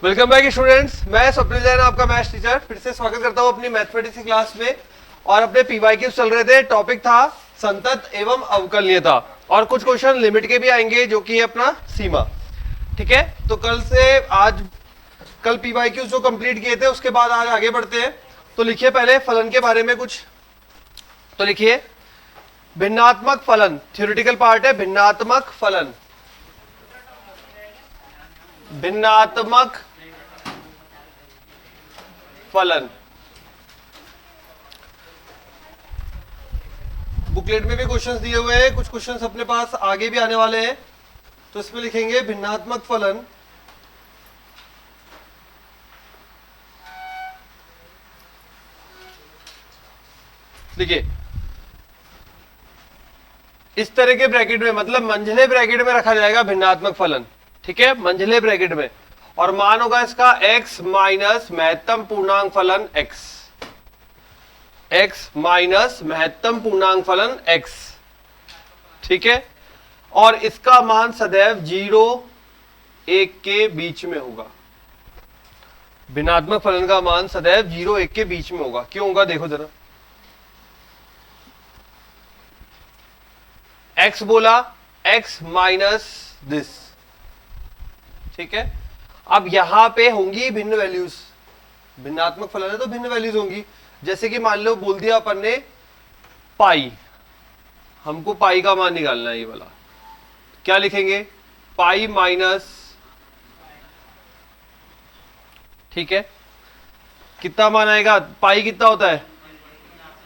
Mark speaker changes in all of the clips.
Speaker 1: Welcome back students, मैं स्वप्निल जैन आपका maths teacher फिर से स्वागत करता हूं अपनी मैथमेटिक्स की क्लास में। और अपने पीवाईक्यू चल रहे थे, टॉपिक था संतत एवं अवकलनीयता और कुछ क्वेश्चन लिमिट के भी आएंगे जो कि अपना सीमा। ठीक है, तो कल पीवाईक्यू जो कंप्लीट किए थे उसके बाद आज आगे बढ़ते हैं। तो लिखिए पहले फलन के बारे में कुछ। तो लिखिए भिन्नात्मक फलन, थ्योरेटिकल पार्ट है। भिन्नात्मक फलन, भिन्नात्मक फलन। बुकलेट में भी क्वेश्चंस दिए हुए हैं, कुछ क्वेश्चंस अपने पास आगे भी आने वाले हैं। तो इसमें लिखेंगे भिन्नात्मक फलन देखिए इस तरह के ब्रैकेट में, मतलब मंझले ब्रैकेट में रखा जाएगा भिन्नात्मक फलन। ठीक है, मंझले ब्रैकेट में, और मान होगा इसका x माइनस महत्तम पूर्णांक फलन x, x माइनस महत्तम पूर्णांक फलन x। ठीक है, और इसका मान सदैव 0 1 के बीच में होगा। भिन्नात्मक फलन का मान सदैव 0 1 के बीच में होगा। क्यों होगा देखो जरा। x बोला, x माइनस दिस। ठीक है, अब यहां पे होंगी भिन्न वैल्यूज। भिन्नात्मक फलन है तो भिन्न वैल्यूज होंगी। जैसे कि मान लो बोल दिया अपन ने पाई, हमको पाई का मान निकालना है, ये वाला क्या लिखेंगे, पाई माइनस। ठीक है, कितना मान आएगा, पाई कितना होता है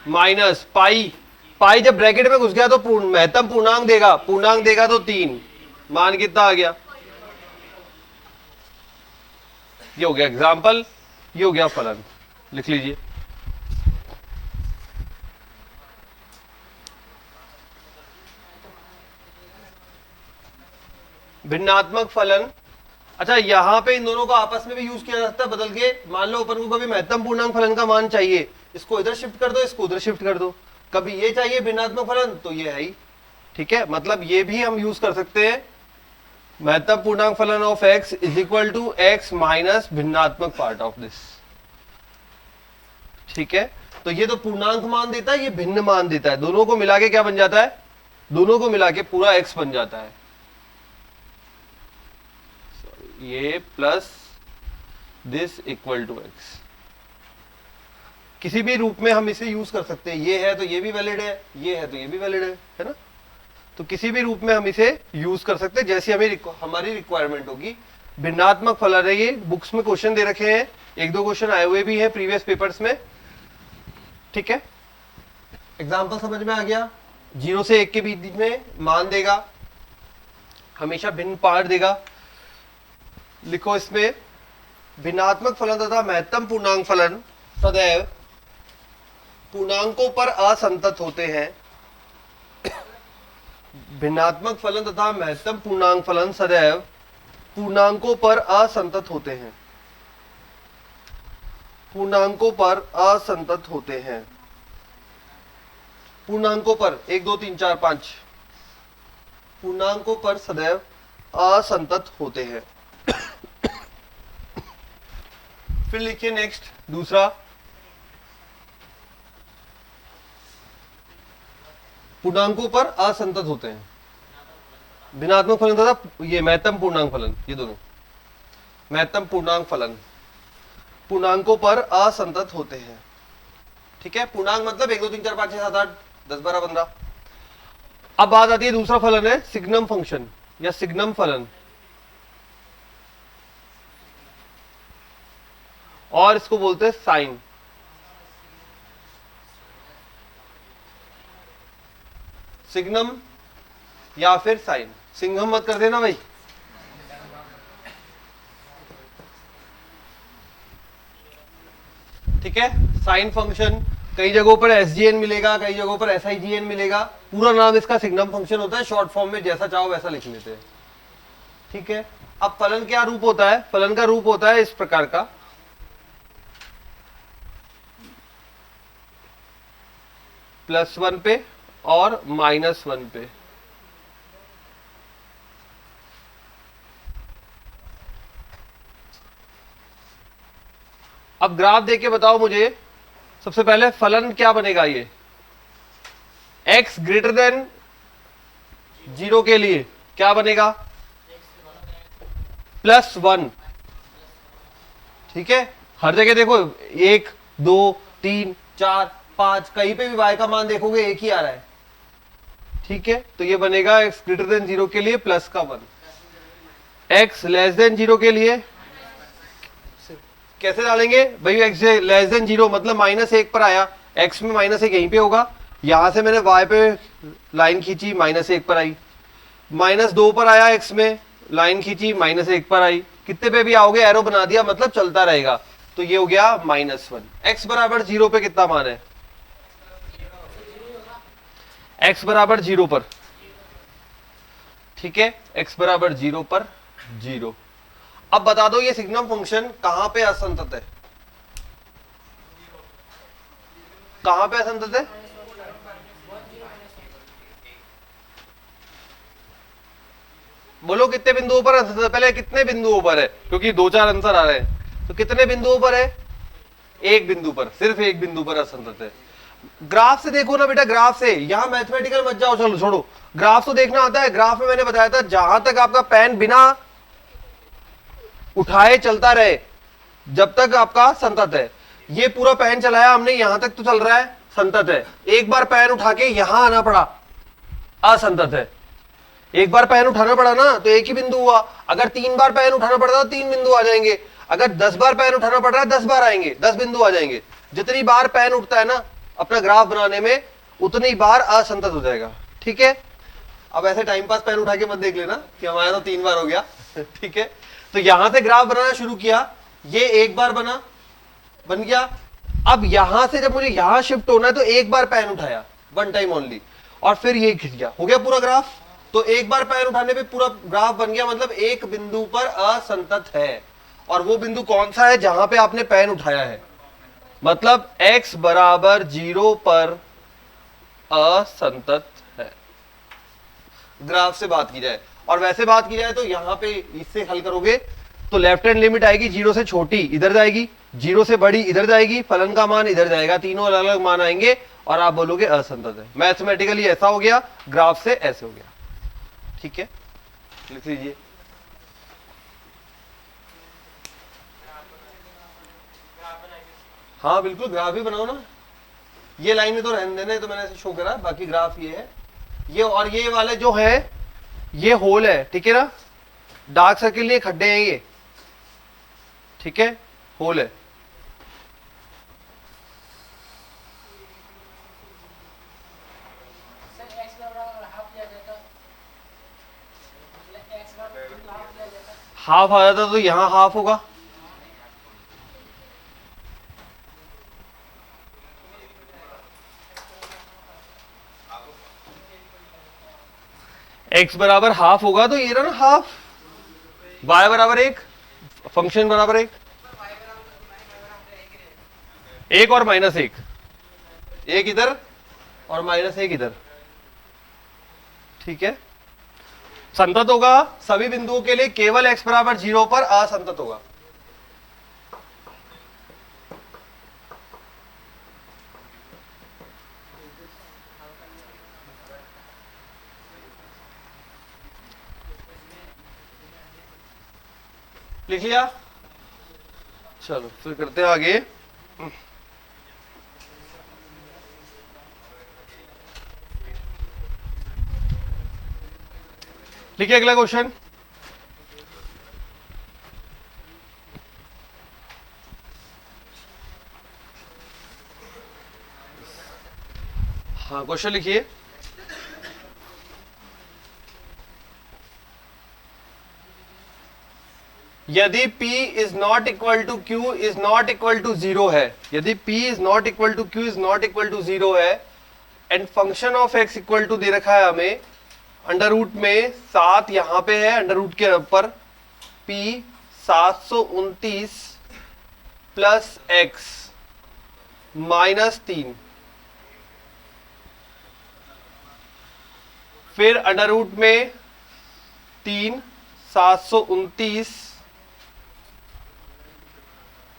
Speaker 1: माइनस पाई। पाई जब ब्रैकेट में घुस गया तो महत्तम पूर्णांक देगा, पूर्णांक देगा तो 3, मान कितना आ गया, ये हो गया एग्जाम्पल, ये हो गया फलन। लिख लीजिए भिन्नात्मक फलन। अच्छा, यहां पे इन दोनों को आपस में भी यूज किया जा सकता है बदल के। मान लो अपन को कभी महत्तम पूर्णांक फलन का मान चाहिए, इसको इधर शिफ्ट कर दो, इसको उधर शिफ्ट कर दो। कभी ये चाहिए भिन्नात्मक फलन तो ये है ही। ठीक है, मतलब ये भी हम यूज कर सकते हैं। महत्तम पूर्णांक फलन of x is equal to x minus भिन्नात्मक पार्ट ऑफ दिस। ठीक है, तो ये तो पूर्णांक मान देता है, ये भिन्न मान देता है। दोनों को मिला के क्या बन जाता है, दोनों को मिला के पूरा x बन जाता है। ये plus this equal to x। किसी भी रूप में हम इसे यूज कर सकते हैं। ये है तो ये भी वैलिड है, ये है तो ये भी वैलिड है ना। तो किसी भी रूप में हम इसे यूज कर सकते हैं जैसी हमारी रिक्वायरमेंट होगी। भिन्नात्मक फलन है ये। बुक्स में क्वेश्चन दे रखे हैं, 1-2 क्वेश्चन आए हुए भी हैं प्रीवियस पेपर्स में। ठीक है, एग्जांपल समझ में आ गया। 0 से 1 के बीच में मान देगा, हमेशा भिन्न पार्ट देगा। लिखो इसमें भिन्नात्मक फलन तथा महत्तम पूर्णांक फलन सदैव पूर्णांकों पर असंतत होते हैं। भिन्नात्मक फलन तथा महत्तम पूर्णांक फलन सदैव पूर्णांकों पर असंतत होते हैं। पूर्णांकों पर असंतत होते हैं। पूर्णांकों पर 1 2 3 4 5 पूर्णांकों पर सदैव असंतत होते हैं। फिर लिखिए नेक्स्ट दूसरा, पूर्णांकों पर असंतत होते हैं। भिन्नात्मक फलन तथा ये महत्तम पूर्णांक फलन, ये दोनों महत्तम पूर्णांक फलन पूर्णांकों पर असंतत होते हैं। ठीक है, पूर्णांक मतलब 1 2 3 4 5 6 7 8 10 12 15। अब बात आती है दूसरा फलन है सिग्नम फंक्शन या सिग्नम फलन, और इसको बोलते हैं साइन। सिग्नम या फिर साइन, सिंघम मत कर देना भाई। ठीक है, साइन फंक्शन कई जगहों पर एसजीएन मिलेगा, कई जगहों पर एसआईजीएन मिलेगा। पूरा नाम इसका सिग्नम फंक्शन होता है, शॉर्ट फॉर्म में जैसा चाहो वैसा लिख लेते हैं। ठीक है, अब फलन क्या रूप होता है, फलन का रूप होता है इस प्रकार का, +1 पे और -1 पे। अब ग्राफ देख के बताओ मुझे, सबसे पहले फलन क्या बनेगा, ये x ग्रेटर देन 0 के लिए क्या बनेगा, +1। ठीक है, हर जगह देखो 1 2 3 4 5, कहीं पे भी y का मान देखोगे एक ही आ रहा है। ठीक है, तो ये बनेगा x ग्रेटर देन 0 के लिए +1, x लेस देन 0 के लिए कैसे डालेंगे भाई, x लेस देन 0 मतलब -1 पर आया, x में -1 यहीं पे होगा, यहां से मैंने y पे लाइन खींची -1 पर आई, -2 पर आया, x में लाइन खींची -1 पर आई, कितने पे भी आओगे एरो बना दिया, मतलब चलता रहेगा, तो ये हो गया -1। x बराबर 0 पे कितना मान है, x बराबर 0 पर, ठीक है, x बराबर 0 पर 0। अब बता दो ये सिग्नम फंक्शन कहां पे असंतत है, कहां पे असंतत है, बोलो कितने बिंदुओं पर असंतत है, पहले कितने बिंदुओं पर है, क्योंकि 2-4 आंसर आ रहे हैं, तो कितने बिंदुओं पर है, एक बिंदु पर, सिर्फ एक बिंदु पर असंतत है। ग्राफ से देखो ना बेटा, ग्राफ से, यहां मैथमेटिकल मत जाओ, चलो छोड़ो, ग्राफ तो देखना आता है। ग्राफ में मैंने बताया था जहां तक आपका पेन बिना उठाए चलता रहे, जब तक आपका संतत है। ये पूरा पेन चलाया हमने, यहां तक तो चल रहा है, संतत है। एक बार पेन उठा के यहां आना पड़ा, असंतत है। एक बार पेन उठाना पड़ा ना तो एक ही बिंदु हुआ, अगर 3 बार पेन उठाना पड़ता तो 3 बिंदु आ जाएंगे, अगर 10 बार पेन उठाना पड़ रहा है 10 बार आएंगे, 10 बिंदु आ जाएंगे। जितनी बार पेन उठता है ना अपना ग्राफ बनाने में, उतनी बार असंतत हो जाएगा। ठीक है, अब ऐसे टाइम पास पेन उठा के मत देख लेना कि हमारा तो 3 बार हो गया। ठीक है, तो यहां से ग्राफ बनाना शुरू किया, ये एक बार बन गया। अब यहां से जब मुझे यहां शिफ्ट होना है तो एक बार पेन उठाया, 1 टाइम ओनली, और फिर ये खिंच गया, हो गया पूरा ग्राफ। तो एक बार पेन उठाने पे पूरा ग्राफ बन गया, मतलब एक बिंदु पर असंतत है। और वो बिंदु कौन सा है, जहां पे आपने पेन उठाया है, मतलब x बराबर 0 पर असंतत है। ग्राफ से बात की जाए, और वैसे बात की जाए तो यहां पे इससे हल करोगे तो लेफ्ट हैंड लिमिट आएगी 0 से छोटी इधर जाएगी, 0 से बड़ी इधर जाएगी, फलन का मान इधर जाएगा, तीनों अलग अलग मान आएंगे और आप बोलोगे असंतत है। मैथमेटिकली ऐसा हो गया, ग्राफ से ऐसे हो गया। ठीक है, लिख लीजिए। हाँ बिल्कुल, ग्राफ भी बनाओ ना, ये लाइन में तो रहने देने, तो मैंने ऐसे शो करा, बाकी ग्राफ ये है, ये और ये वाले जो है ये होल है, ठीक है ना, डार्क सर्किल ये खड्डे हैं ये, ठीक है, होल है। हाफ आ जाता तो यहां हाफ होगा, x बराबर हाफ होगा तो ये ना हाफ, y बराबर 1, फंक्शन बराबर 1, 1 और -1, 1 इधर और -1 इधर। ठीक है, संतत होगा सभी बिंदुओं के लिए, केवल x बराबर 0 पर असंतत होगा। लिख लिया, चलो फिर करते हैं आगे। लिखिए अगला क्वेश्चन। हाँ क्वेश्चन लिखिए। यदि P is not equal to Q is not equal to 0 है, यदि P is not equal to Q is not equal to 0 है, and function of x equal to दे रखा है हमें अंडर रूट में 7 यहां पे है, अंडर रूट के ऊपर P 729 प्लस x -3, फिर अंडर रूट में 3 729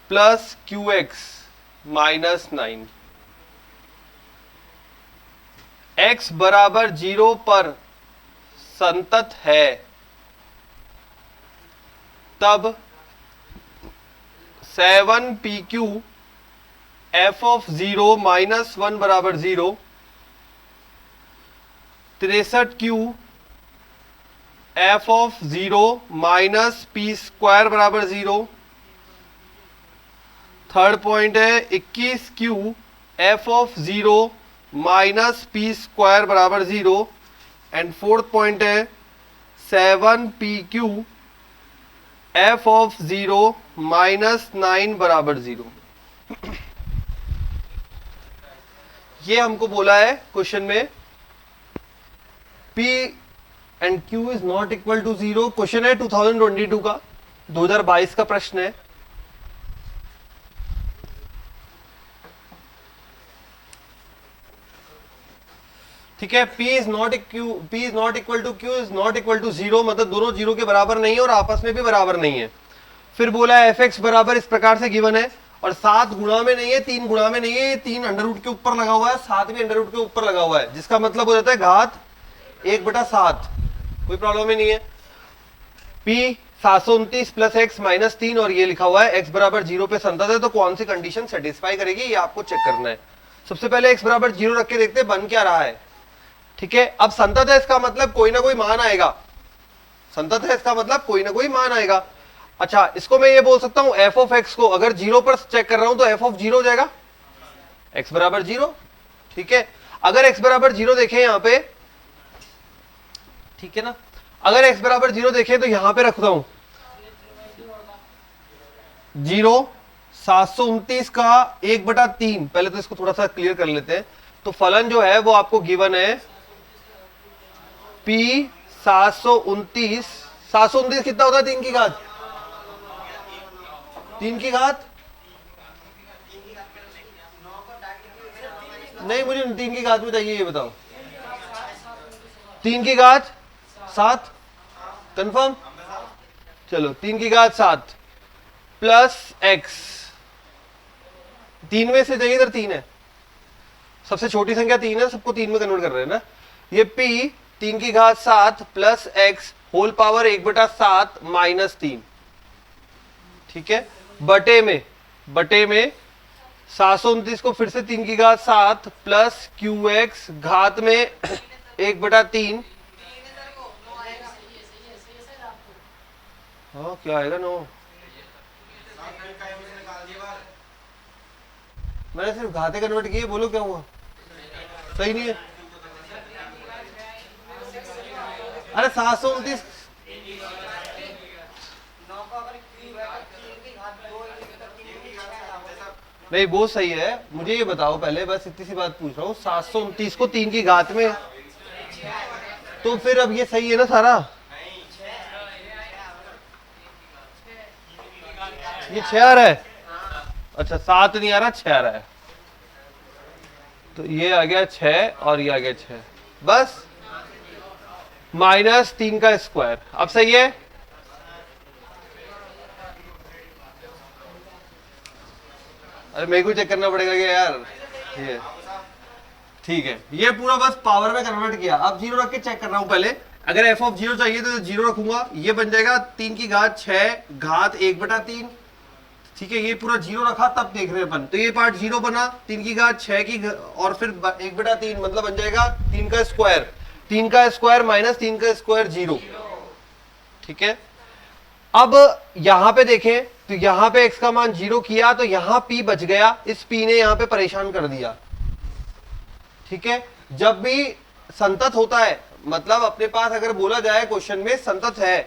Speaker 1: plus Q x minus 9। x बराबर 0 पर संतत है तब 7pq f ऑफ 0 माइनस 1 बराबर 0, 63q f of 0 minus P square बराबर 0। थर्ड पॉइंट है 21q f of 0 minus P square बराबर 0। एंड फोर्थ पॉइंट है 7pq f ऑफ 0 माइनस 9 बराबर 0। ये हमको बोला है क्वेश्चन में P and Q is not equal to 0। Question है 2022 का, 2022 का प्रश्न है। ठीक है, P is not equal to Q is not equal to 0, मतलब दोनों 0 के बराबर नहीं है और आपस में भी बराबर नहीं है। फिर बोला है fx बराबर इस प्रकार से गिवन है और 7 गुणा में नहीं है, 3 गुणा में नहीं है, 3 अंडर रूट के ऊपर लगा हुआ है, 7 भी अंडर रूट के ऊपर लगा हुआ है, जिसका मतलब हो जाता है घात 1/7। कोई प्रॉब्लम ही नहीं है। P 729 प्लस एक्स माइनस 3 और ये लिखा हुआ है x बराबर 0 पे संतत है, तो कौन सी कंडीशन सेटिस्फाई करेगी ये आपको चेक करना है। सबसे पहले x बराबर 0 रख के देखते हैं बन क्या रहा है। ठीक है, अब संतत है इसका मतलब कोई ना कोई मान आएगा, संतत है इसका मतलब कोई ना कोई मान आएगा। अच्छा, इसको मैं ये बोल सकता हूं f ऑफ x को अगर 0 पर चेक कर रहा हूं तो f ऑफ 0 हो जाएगा, x बराबर 0। ठीक है, अगर x बराबर 0 देखें यहां पे, ठीक है ना, अगर x बराबर 0 देखें तो यहां पे रखता हूं 0, 729 का 1/3। पहले तो इसको थोड़ा सा क्लियर कर लेते हैं। तो फलन जो है वो आपको गिवन है P 729, 729 कितना होता है 3 की घात, 3 की घात नहीं, मुझे 3 की घात में चाहिए, ये बताओ 3 की घात 7 कंफर्म। चलो 3 की घात 7 प्लस x, 3 में से चाहिए, इधर 3 है, सबसे छोटी संख्या 3 है, सबको 3 में कन्वर्ट कर रहे हैं ना। ये p 3 की घात 7 plus x whole power 1/7 minus 3। ठीक है, बटे में 729 को फिर से 3 की घात 7 प्लस qx घात में 1/3। हाँ क्या आएगा 9, मैंने सिर्फ घाते कन्वर्ट किए, बोलो क्या हुआ, सही नहीं है। अरे 729 नहीं, वो सही है, मुझे ये बताओ पहले, बस इतनी सी बात पूछ रहा हूँ, 729 को 3 की घात में, तो फिर अब ये सही है ना सारा, ये 6 आ रहा है। अच्छा 7 नहीं आ रहा, 6 आ रहा है, तो ये आ गया 6 और ये आ गया 6, बस माइनस 3 का स्क्वायर। अब सही है, अरे मेरे को चेक करना पड़ेगा क्या यार, ये ठीक है, ये पूरा बस पावर में कन्वर्ट किया। अब 0 रख के चेक कर रहा हूं पहले, अगर f ऑफ 0 चाहिए तो 0 रखूंगा, ये बन जाएगा 3 की घात 6 घात 1/3। ठीक है, ये पूरा 0 रखा तब देख रहे हैं अपन, तो ये पार्ट 0 बना, 3 की घात 6 की और फिर 1/3, मतलब बन जाएगा 3 का स्क्वायर, 3 का स्क्वायर माइनस 3 का स्क्वायर 0। ठीक है, अब यहां पे देखें तो यहां पे x का मान 0 किया तो यहां p बच गया, इस p ने यहां पे परेशान कर दिया। ठीक है, जब भी संतत होता है, मतलब अपने पास अगर बोला जाए क्वेश्चन में संतत है,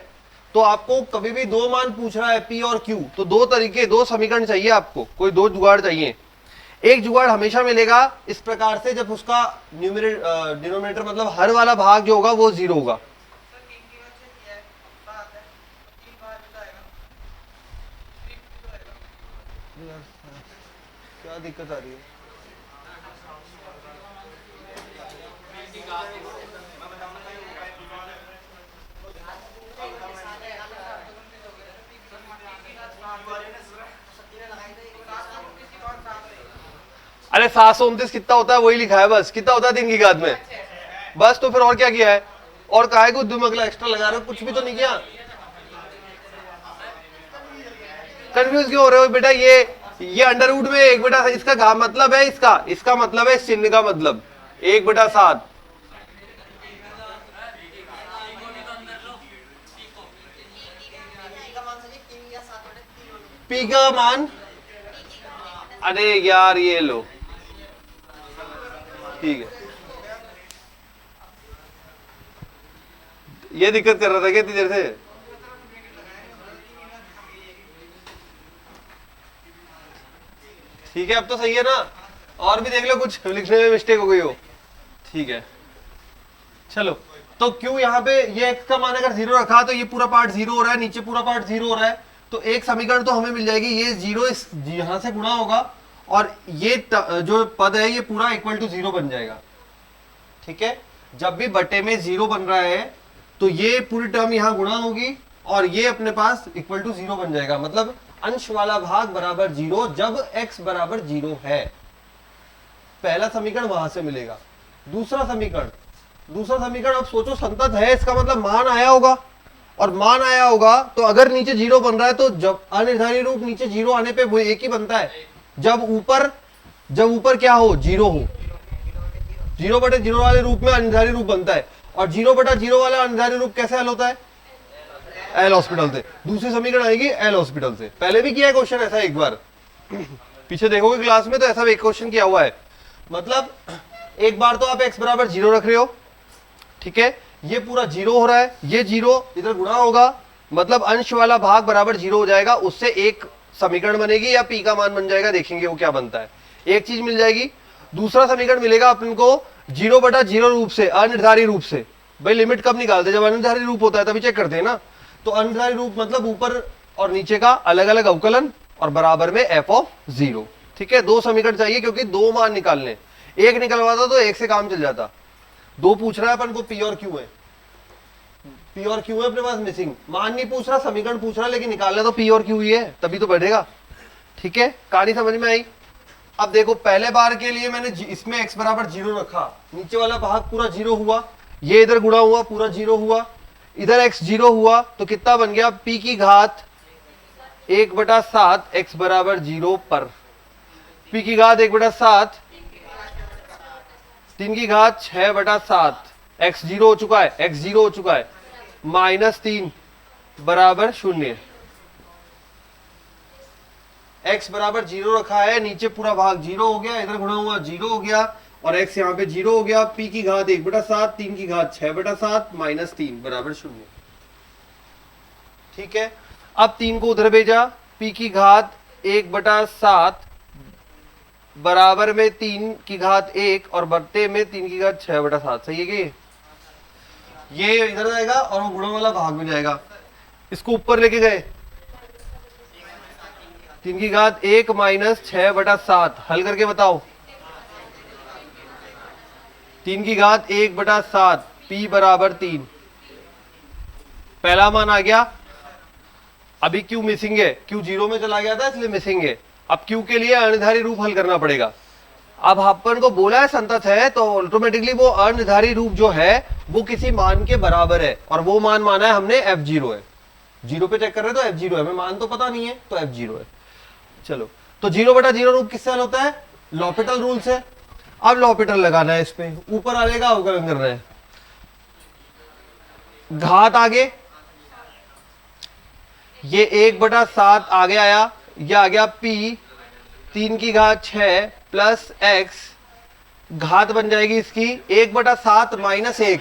Speaker 1: तो आपको कभी भी 2 मान पूछ रहा है p और q, तो 2 तरीके, 2 समीकरण चाहिए आपको, कोई 2 जुगाड़ चाहिए। एक जुगाड़ हमेशा मिलेगा इस प्रकार से, जब उसका डिनोमिनेटर मतलब हर वाला भाग जो होगा वो 0 होगा। क्या दिक्कत आ रही है, अरे 729 कितना होता है वही लिखा है, बस कितना होता है 3 की घात में, बस। तो फिर और क्या किया है, और काहे को दिमाग एक्स्ट्रा लगा रहे हो, कुछ भी तो नहीं किया। कंफ्यूज क्यों हो रहे हो बेटा, ये अंडर रूट में 1/, इसका मतलब है, इसका मतलब है इस चिन्ह का मतलब 1/7। पी का मान, अरे यार ये लो, ठीक है, ये दिक्कत कर रहा था क्या इतनी देर से? ठीक है, अब तो सही है ना? और भी देख लो कुछ लिखने में मिस्टेक हो गई हो। ठीक है, चलो। तो क्यों यहाँ पे ये x का मान अगर 0 रखा तो ये पूरा पार्ट 0 हो रहा है, नीचे पूरा पार्ट 0 हो रहा है, तो एक समीकरण तो हमें मिल जाएगी, ये 0 इस यहां से गुणा होगा और ये जो पद है ये पूरा इक्वल टू 0 बन जाएगा। ठीक है, जब भी बटे में 0 बन रहा है तो ये पूरी टर्म यहां गुणा होगी और ये अपने पास इक्वल टू 0 बन जाएगा, मतलब अंश वाला भाग बराबर 0 जब x बराबर 0 है। पहला समीकरण वहां से मिलेगा। दूसरा समीकरण अब सोचो संतत है, इसका मतलब मान आया होगा, और मान आया होगा तो अगर नीचे 0 बन रहा है तो जब अनिर्धारित रूप नीचे 0 आने पे वो एक ही बनता है, जब ऊपर क्या हो, 0 हो। 0/0 वाले रूप में अनिर्धारित रूप बनता है, और 0/0 वाला अनिर्धारित रूप कैसे हल होता है, एल हॉस्पिटल से। दूसरी समीकरण आएगी एल हॉस्पिटल से। पहले भी किया है क्वेश्चन ऐसा एक बार, पीछे देखोगे क्लास में तो ऐसा एक क्वेश्चन किया हुआ है। मतलब एक बार तो आप x बराबर 0 रख रहे हो, ठीक है, ये पूरा 0 हो रहा है, ये 0 इधर गुणा होगा, मतलब अंश वाला भाग बराबर 0 हो जाएगा, उससे एक समीकरण बनेगी या p का मान बन जाएगा, देखेंगे वो क्या बनता है। एक चीज मिल जाएगी। दूसरा समीकरण मिलेगा अपन को 0/0 रूप से, अनिर्धारित रूप से। भाई लिमिट कब निकालते, जब अनिर्धारित रूप होता है तभी चेक करते हैं ना। तो अनिर्धारित रूप मतलब ऊपर और नीचे का अलग अलग अवकलन और बराबर में f(0). ठीक है, दो समीकरण चाहिए क्योंकि दो मान निकालने, एक निकलवाता तो एक से काम चल जाता। दो पूछ रहा है अपन को, p और q है, p और q है अपने पास मिसिंग, मान नहीं पूछ रहा, समीकरण पूछ रहा, लेकिन निकालना तो p और q ही है, तभी तो बढ़ेगा। ठीक है, कहानी समझ में आई। अब देखो पहले बार के लिए मैंने इसमें x बराबर 0 रखा, नीचे वाला भाग पूरा 0 हुआ, ये इधर गुणा हुआ पूरा 0 हुआ, इधर x 0 हुआ, तो कितना बन गया, p की घात 1/7 x बराबर 0 पर, p की घात 1/7, 3 की घात 6/7, x 0 हो चुका है, x 0 हो चुका है, -3 बराबर 0। x बराबर 0 रखा है, नीचे पूरा भाग 0 हो गया, इधर गुणा हुआ 0 हो गया, और x यहाँ पे 0 हो गया, p की घात 1/7, 3 की घात 6/7, -3 बराबर 0। ठीक है, अब 3 को उधर भेजा, p की घात 1/7 बराबर में 3 की घात 1 और बट्टे में 3 की घात 6/7। सही है कि ये इधर जाएगा और वो गुणों वाला भाग में जाएगा, इसको ऊपर लेके गए, 3 की घात 1 - 6/7 हल करके बताओ, 3 की घात 1/7, p बराबर 3। पहला मान आ गया। अभी q मिसिंग है, q 0 में चला गया था इसलिए मिसिंग है। अब q के लिए अनिर्धारित रूप हल करना पड़ेगा। अब अपन को बोला है संतत है, तो ऑटोमेटिकली वो अनिर्धारित रूप जो है वो किसी मान के बराबर है, और वो मान माना है हमने f0 है। 0 पे चेक कर रहे हैं तो f0 है, हमें मान तो पता नहीं है तो f0 है। चलो, तो 0/0 रूप किससे हल होता है, लॉपिटल रूल से। अब लॉपिटल लगाना है, इसमें ऊपर वाले का अवकलन करना है, घात आगे, ये 1/7 आगे आया, ये आ गया p, 3 की घात 6 प्लस x, घात बन जाएगी इसकी 1/7 -1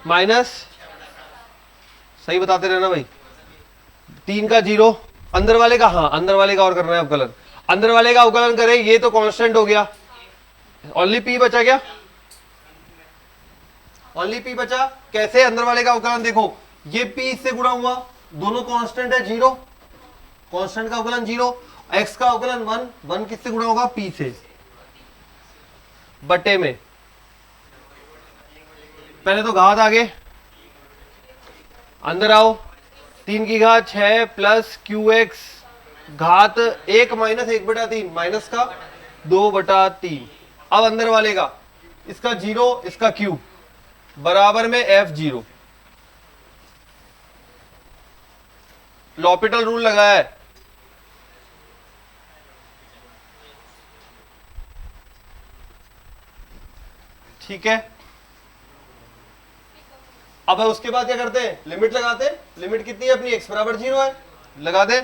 Speaker 1: माइनस, सही बताते रहना भाई, 3 का 0, अंदर वाले का, हाँ अंदर वाले का और करना है अवकलन, अंदर वाले का अवकलन करें, ये तो कांस्टेंट हो गया, ओनली p बचा क्या, ओनली p बचा। कैसे अंदर वाले का अवकलन, देखो ये p इससे गुणा हुआ, दोनों कांस्टेंट है 0, कांस्टेंट का अवकलन 0, x का अवकलन 1, 1 किससे गुणा होगा, p से, बटे में, पहले तो घात आगे, अंदर आओ, 3 की घात 6 प्लस क्यू एक्स घात 1 माइनस 1/3 माइनस का 2/3। अब अंदर वाले का इसका 0 इसका क्यूब बराबर में F0। लॉपिटल रूल लगाया है। ठीक है, अब उसके बाद क्या करते हैं, लिमिट लगाते हैं। लिमिट कितनी है अपनी, x बराबर 0 है, लगा दें।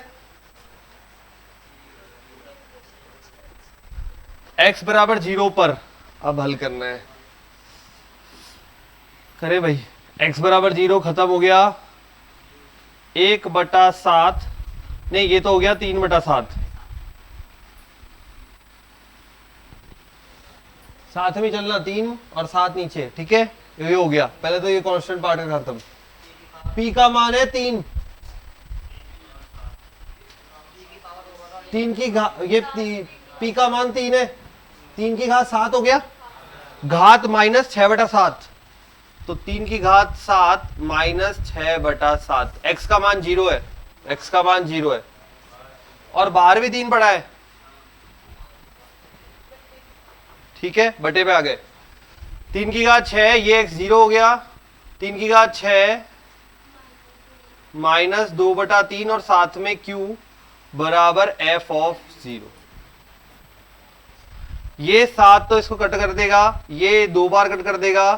Speaker 1: x बराबर 0 पर अब हल करना है। करे भाई, x बराबर 0 खत्म हो गया, 1/7 नहीं, ये तो हो गया 3/7, साथ में चलना 3 और 7 नीचे। ठीक है, ये हो गया। पहले तो ये कांस्टेंट पार्ट का खत्म। p का मान है 3, 3 की ये p का मान 3 है, 3 की घात 7 हो गया, घात माइनस 6/7, तो 3 की घात 7 माइनस 6/7। x का मान 0 है, x का मान 0 है, और बाहर भी 3 पड़ा है। ठीक है, बटे पे आ गए। 3 की घात 6, ये x 0 हो गया, 3 की घात 6 माइनस 2/3 और साथ में q बराबर f(0). ये 7 तो इसको कट कर देगा, ये 2 बार कट कर देगा,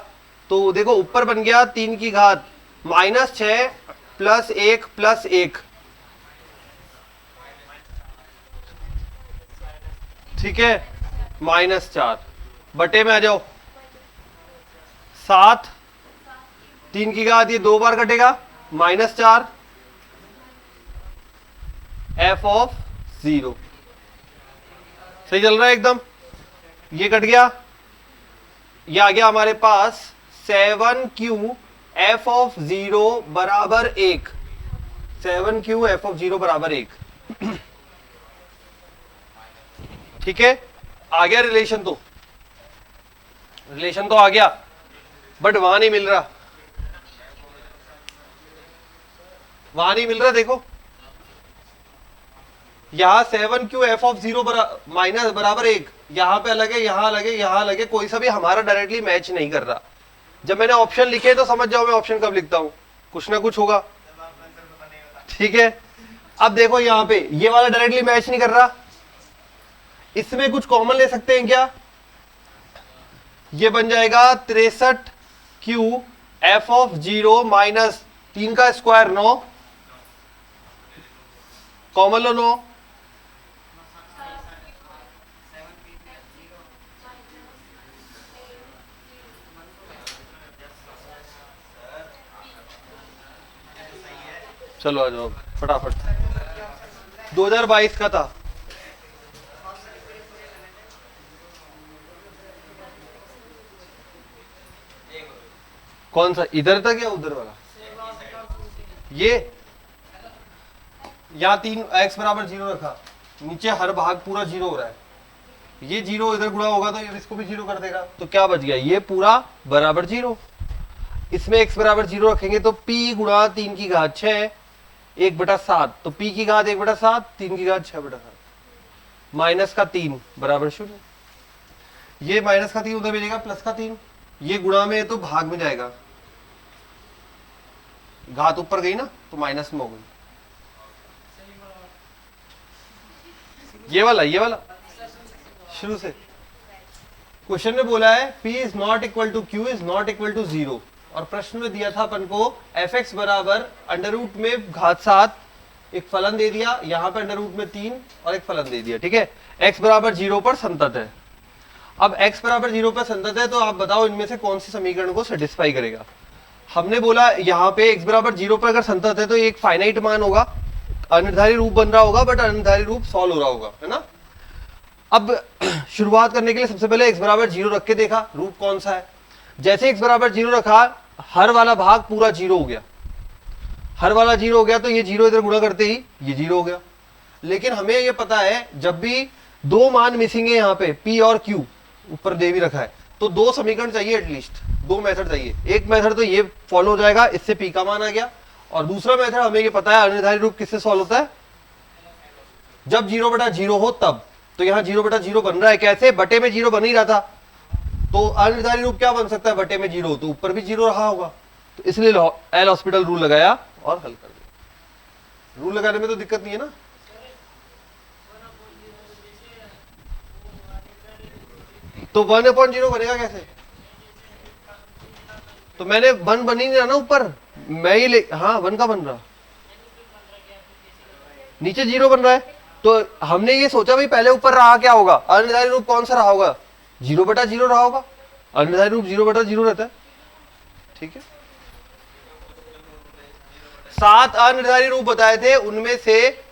Speaker 1: तो देखो ऊपर बन गया 3 की घात -6 प्लस 1 प्लस 1। ठीक है, -4 बटे में आ जाओ 7, 3 की घात ये 2 बार कटेगा, -4 f(0). सही चल रहा है एकदम। ये कट गया, ये आ गया हमारे पास 7q f(0) बराबर 1, 7q f(0) बराबर 1। ठीक है, आ गया रिलेशन तो आ गया, बट वहां नहीं मिल रहा, वहां नहीं मिल रहा। देखो यहां 7q f(0) माइनस बराबर 1, यहां पे अलग है, यहां अलग है, यहां अलग है, कोई सा भी हमारा डायरेक्टली मैच नहीं कर रहा। जब मैंने ऑप्शन लिखे तो समझ जाओ मैं ऑप्शन कब लिखता हूं, कुछ ना कुछ होगा। ठीक है, अब देखो यहां पे ये वाला डायरेक्टली मैच नहीं कर रहा, इसमें कुछ कॉमन ले सकते हैं क्या, ये बन जाएगा 63q f(0) माइनस 3 का स्क्वायर 9, कॉमन लो 9, चलो आ जाओ फटाफट। 2022 का था, कौन सा, इधर तक या उधर वाला, ये यहां 3 x बराबर 0 रखा, नीचे हर भाग पूरा 0 हो रहा है, ये 0 इधर गुणा होगा तो ये इसको भी 0 कर देगा, तो क्या बच गया, ये पूरा बराबर 0। इसमें x बराबर 0 रखेंगे तो p गुणा 3 की घात 6 1/7, तो p की घात 1/7, 3 की घात 6/7, माइनस का 3 बराबर 0। ये माइनस का 3 उधर मिलेगा, प्लस का 3, ये गुणा में है तो भाग में जाएगा, घात ऊपर गई ना तो माइनस में हो गई। ये वाला शुरू से क्वेश्चन में बोला है p is not equal to q is not equal to 0, और प्रश्न में दिया था अपन को fx बराबर अंडर रूट में घात 7, एक फलन दे दिया, यहां पे अंडर रूट में 3 और एक फलन दे दिया। ठीक है, x बराबर 0 पर संतत है। अब x बराबर 0 पर संतत है तो आप बताओ इनमें से कौन सी समीकरण को सेटिस्फाई करेगा। हमने बोला यहाँ पे x बराबर 0 पर अगर संतत है तो एक फाइनाइट मान होगा, अनिर्धारित रूप बन रहा होगा, बट अनिर्धारित रूप सॉल्व हो रहा होगा, है ना। अब शुरुआत करने के लिए सबसे पहले x बराबर 0 रख के देखा रूप कौन सा है। जैसे x बराबर 0 रखा, हर वाला भाग पूरा 0 हो गया, हर वाला 0 हो गया, तो ये 0 इधर गुणा करते ही ये 0 हो गया। लेकिन हमें ये पता है जब भी 2 मान मिसिंग है यहाँ पे p और q, ऊपर दे भी रखा है, तो 2 समीकरण चाहिए, एटलीस्ट 2 मेथड चाहिए। एक मेथड तो ये फॉलो हो जाएगा, इससे p का मान आ गया, और दूसरा मेथड हमें ये पता है अनिर्धारित रूप किससे सॉल्व होता है, जब 0/0 हो तब। तो यहां 0/0 बन रहा है, कैसे, बटे में 0 बन ही रहा था, तो अनिर्धारित रूप क्या बन सकता है, बटे में 0 तो ऊपर भी 0 रहा होगा, तो इसलिए एल हॉस्पिटल रूल लगाया और हल कर दिया। रूल लगाने में तो दिक्कत नहीं है ना। तो 1/0 बनेगा कैसे, तो मैंने 1 बन ही नहीं रहा ना ऊपर, मैं ही ले, हाँ 1 का बन रहा, नीचे 0 बन रहा है, तो हमने ये सोचा भाई पहले ऊपर रहा क्या होगा, अनिर्धारित रूप कौन सा रहा होगा, 0/0 रहा होगा, अनिर्धारित रूप 0/0 रहता है। ठीक है, 7 अनिर्धारित रूप बताए थे, उनमें से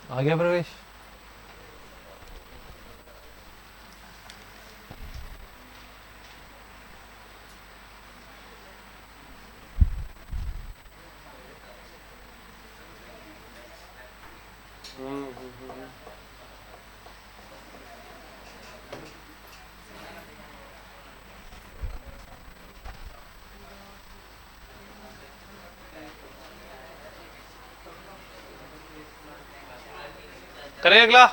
Speaker 1: आ गया प्रवेश। करें अगला,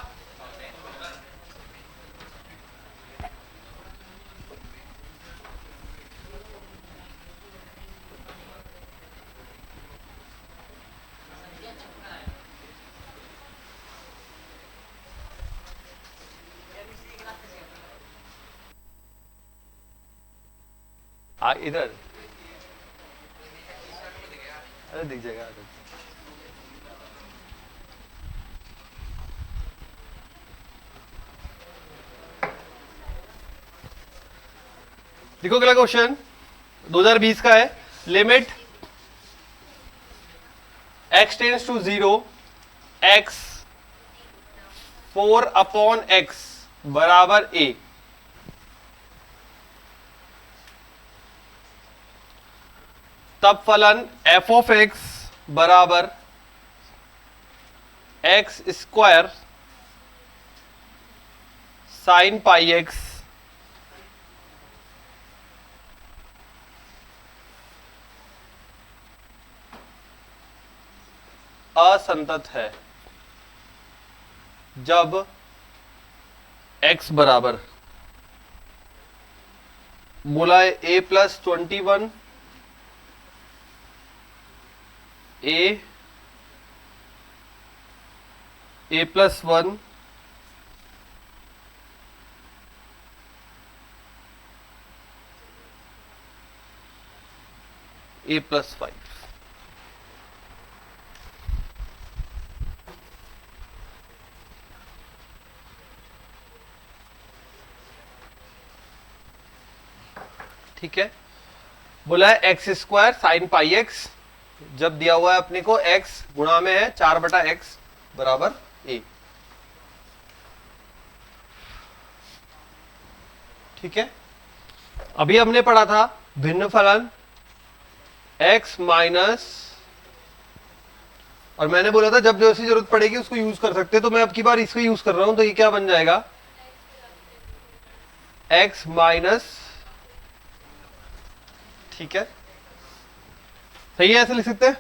Speaker 1: इधर, अरे दिख जाएगा। देखो अगला क्वेश्चन 2020 का है, limit x tends to 0 x 4/x बराबर a, तब फलन f ऑफ x बराबर x square sine pi x असंतत है जब x बराबर, बोला है a+21 a+1 a+5। ठीक है, बोला है एक्स स्क्वायर साइन पाई एक्स, जब दिया हुआ है अपने को x गुणा में है 4/x बराबर a। ठीक है, अभी हमने पढ़ा था भिन्न फलन x माइनस और मैंने बोला था जब जैसी जरूरत पड़ेगी उसको यूज कर सकते हैं, तो मैं अब की बार इसको यूज कर रहा हूं, तो ये क्या बन जाएगा x माइनस, ठीक है सही है, ऐसे लिख सकते हैं।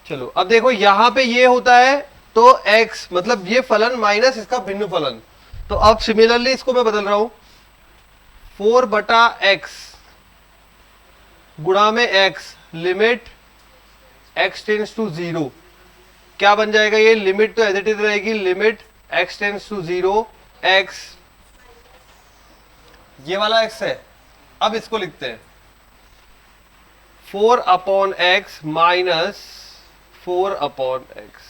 Speaker 1: चलो अब देखो यहां पे ये होता है तो x मतलब ये फलन माइनस इसका भिन्न फलन, तो अब सिमिलरली इसको मैं बदल रहा हूं 4/x गुणा में x limit x tends to 0, क्या बन जाएगा ये, लिमिट तो एज इट इज रहेगी, limit x tends to 0 x, ये वाला x है। अब इसको लिखते हैं 4/x माइनस 4/x,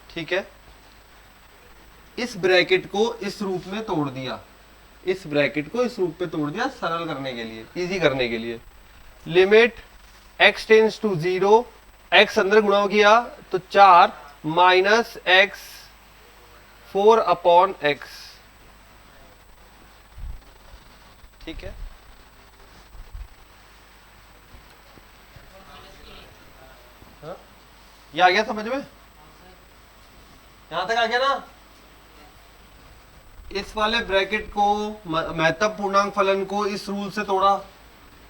Speaker 1: ठीक है। इस ब्रैकेट को इस रूप में तोड़ दिया, इस ब्रैकेट को इस रूप में तोड़ दिया सरल करने के लिए, इजी करने के लिए। Limit x tends to 0, x अंदर गुणा किया तो 4 माइनस x 4/x, ठीक है। हाँ? ये आ गया समझ में, यहां तक आ गया ना। इस वाले ब्रैकेट को महत्तम पूर्णांक फलन को इस रूल से तोड़ा,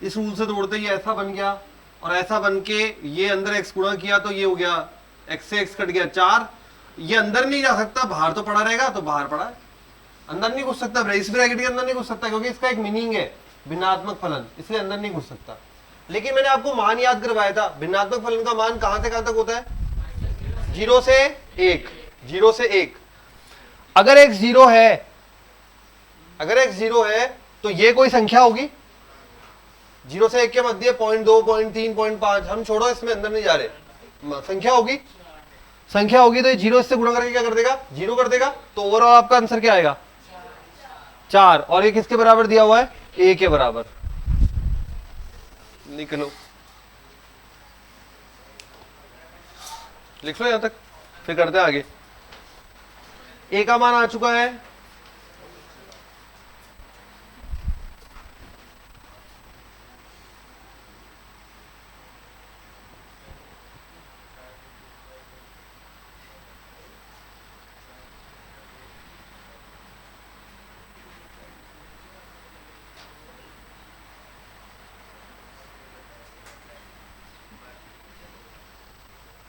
Speaker 1: इस रूल से तोड़ते ही ऐसा बन गया, और ऐसा बन के ये अंदर x गुणा किया तो ये हो गया x से x कट गया 4, ये अंदर नहीं जा सकता, बाहर तो पड़ा रहेगा, तो बाहर पड़ा है, अंदर नहीं घुस सकता, इस ब्रैकेट के अंदर नहीं घुस सकता क्योंकि इसका एक मीनिंग है भिन्नात्मक फलन, इसलिए अंदर नहीं घुस सकता। लेकिन मैंने आपको मान याद करवाया था, भिन्नात्मक फलन का मान कहां से कहां तक होता है, 0 से 1, 0 से 1। अगर x 0 है, अगर x 0 है तो ये कोई संख्या होगी, 0 से 1 के मध्य 0.2, 0.3, 0.5, हम छोड़ो इसमें अंदर नहीं जा रहे, संख्या होगी, संख्या होगी तो ये 0 इससे गुणा करके क्या कर देगा, 0 कर देगा, तो ओवरऑल आपका आंसर क्या आएगा 4, और ये किसके बराबर दिया हुआ है, a के बराबर। लिख लो, लिख लो यहां तक, फिर करते हैं आगे। a का मान आ चुका है,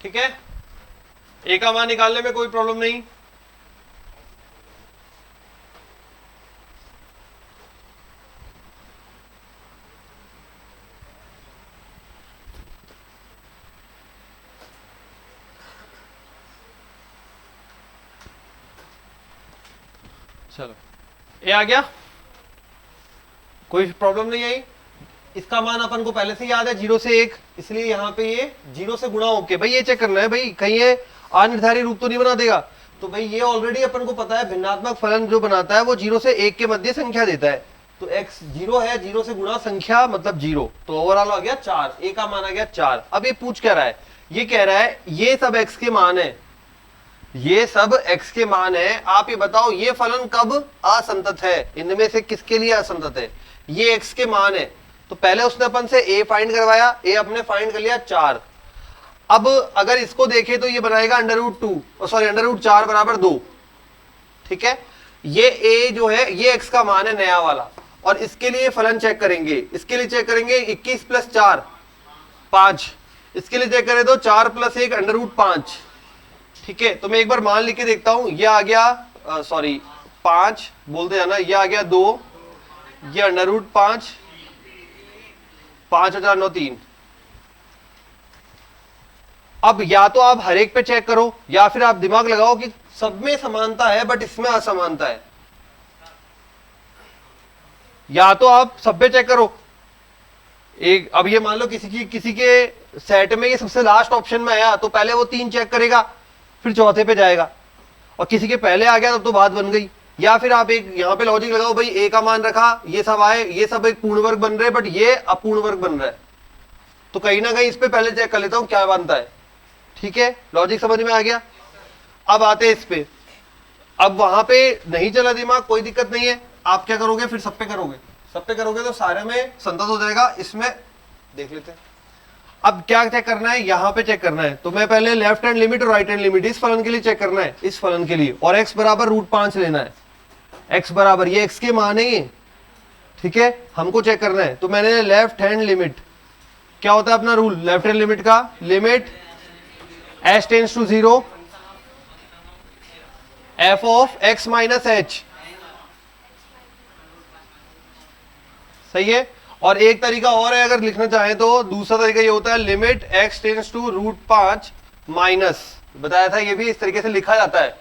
Speaker 1: ठीक है। a का मान निकालने में कोई प्रॉब्लम नहीं, चलो a आ गया, कोई प्रॉब्लम नहीं आई। इसका मान अपन को पहले से याद है 0 से 1, इसलिए यहाँ पे ये 0 से गुणा होके, भाई ये चेक करना है भाई कहीं ये अनिर्धारित रूप तो नहीं बना देगा, तो भाई ये ऑलरेडी अपन को पता है भिन्नात्मक फलन जो बनाता है वो 0 से 1 के मध्य संख्या देता है, तो x 0 है, 0 से गुणा संख्या मतलब 0, तो ओवरऑल आ गया 4, a का मान आ गया 4। अब ये पूछ क्या रहा है, ये कह रहा है ये सब x के मान है, ये सब x के मान है, आप ये बताओ ये फलन कब असंतत है, इनमें से किसके लिए असंतत है, ये x के मान है। तो पहले उसने अपन से a फाइंड करवाया, a अपने फाइंड कर लिया 4। अब अगर इसको देखें तो ये बनाएगा √4 बराबर 2, ठीक है। ये a जो है ये x का मान है नया वाला, और इसके लिए फलन चेक करेंगे, इसके लिए चेक करेंगे 21 + 4 5, इसके लिए चेक करें तो 4 + 1 √5, ठीक है। तो मैं एक बार मान लिख के देखता हूं, ये आ गया सॉरी 5 बोलते जाना, ये आ गया 2, ये √5, 5 और 4 9 3। अब या तो आप हर एक पे चेक करो या फिर आप दिमाग लगाओ कि सब में समानता है बट इसमें असमानता है, या तो आप सब पे चेक करो। एक अब ये मान लो किसी के सेट में ये सबसे लास्ट ऑप्शन में आया तो पहले वो 3 चेक करेगा फिर चौथे पे जाएगा, और किसी के पहले आ गया तब तो बात बन गई। या फिर आप एक यहाँ पे लॉजिक लगाओ, भाई a का मान रखा, ये सब आए, ये सब एक पूर्ण वर्ग बन रहे बट ये अपूर्ण वर्ग बन रहा है, तो कहीं ना कहीं इस पे पहले चेक कर लेता हूं क्या बनता है, ठीक है। लॉजिक समझ में आ गया। अब आते हैं इस पे, अब वहां पे नहीं चला दिमाग, कोई दिक्कत नहीं है, आप क्या करोगे फिर सब पे करोगे, सब पे करोगे तो सारे में संतत हो जाएगा। इसमें देख लेते हैं, अब क्या चेक करना है, यहां पे चेक करना है। तो मैं पहले लेफ्ट हैंड लिमिट और राइट हैंड लिमिट इस फलन के लिए चेक करना है, इस फलन के लिए, और x बराबर √5 लेना है। x बराबर ये x के मान है ये, ठीक है, हमको चेक करना है। तो मैंने लेफ्ट हैंड लिमिट, क्या होता है अपना रूल लेफ्ट हैंड लिमिट का, limit h tends to 0 f of x minus h, सही है। और एक तरीका और है अगर लिखना चाहें तो, दूसरा तरीका ये होता है limit x tends to √5 minus, बताया था ये भी इस तरीके से लिखा जाता है,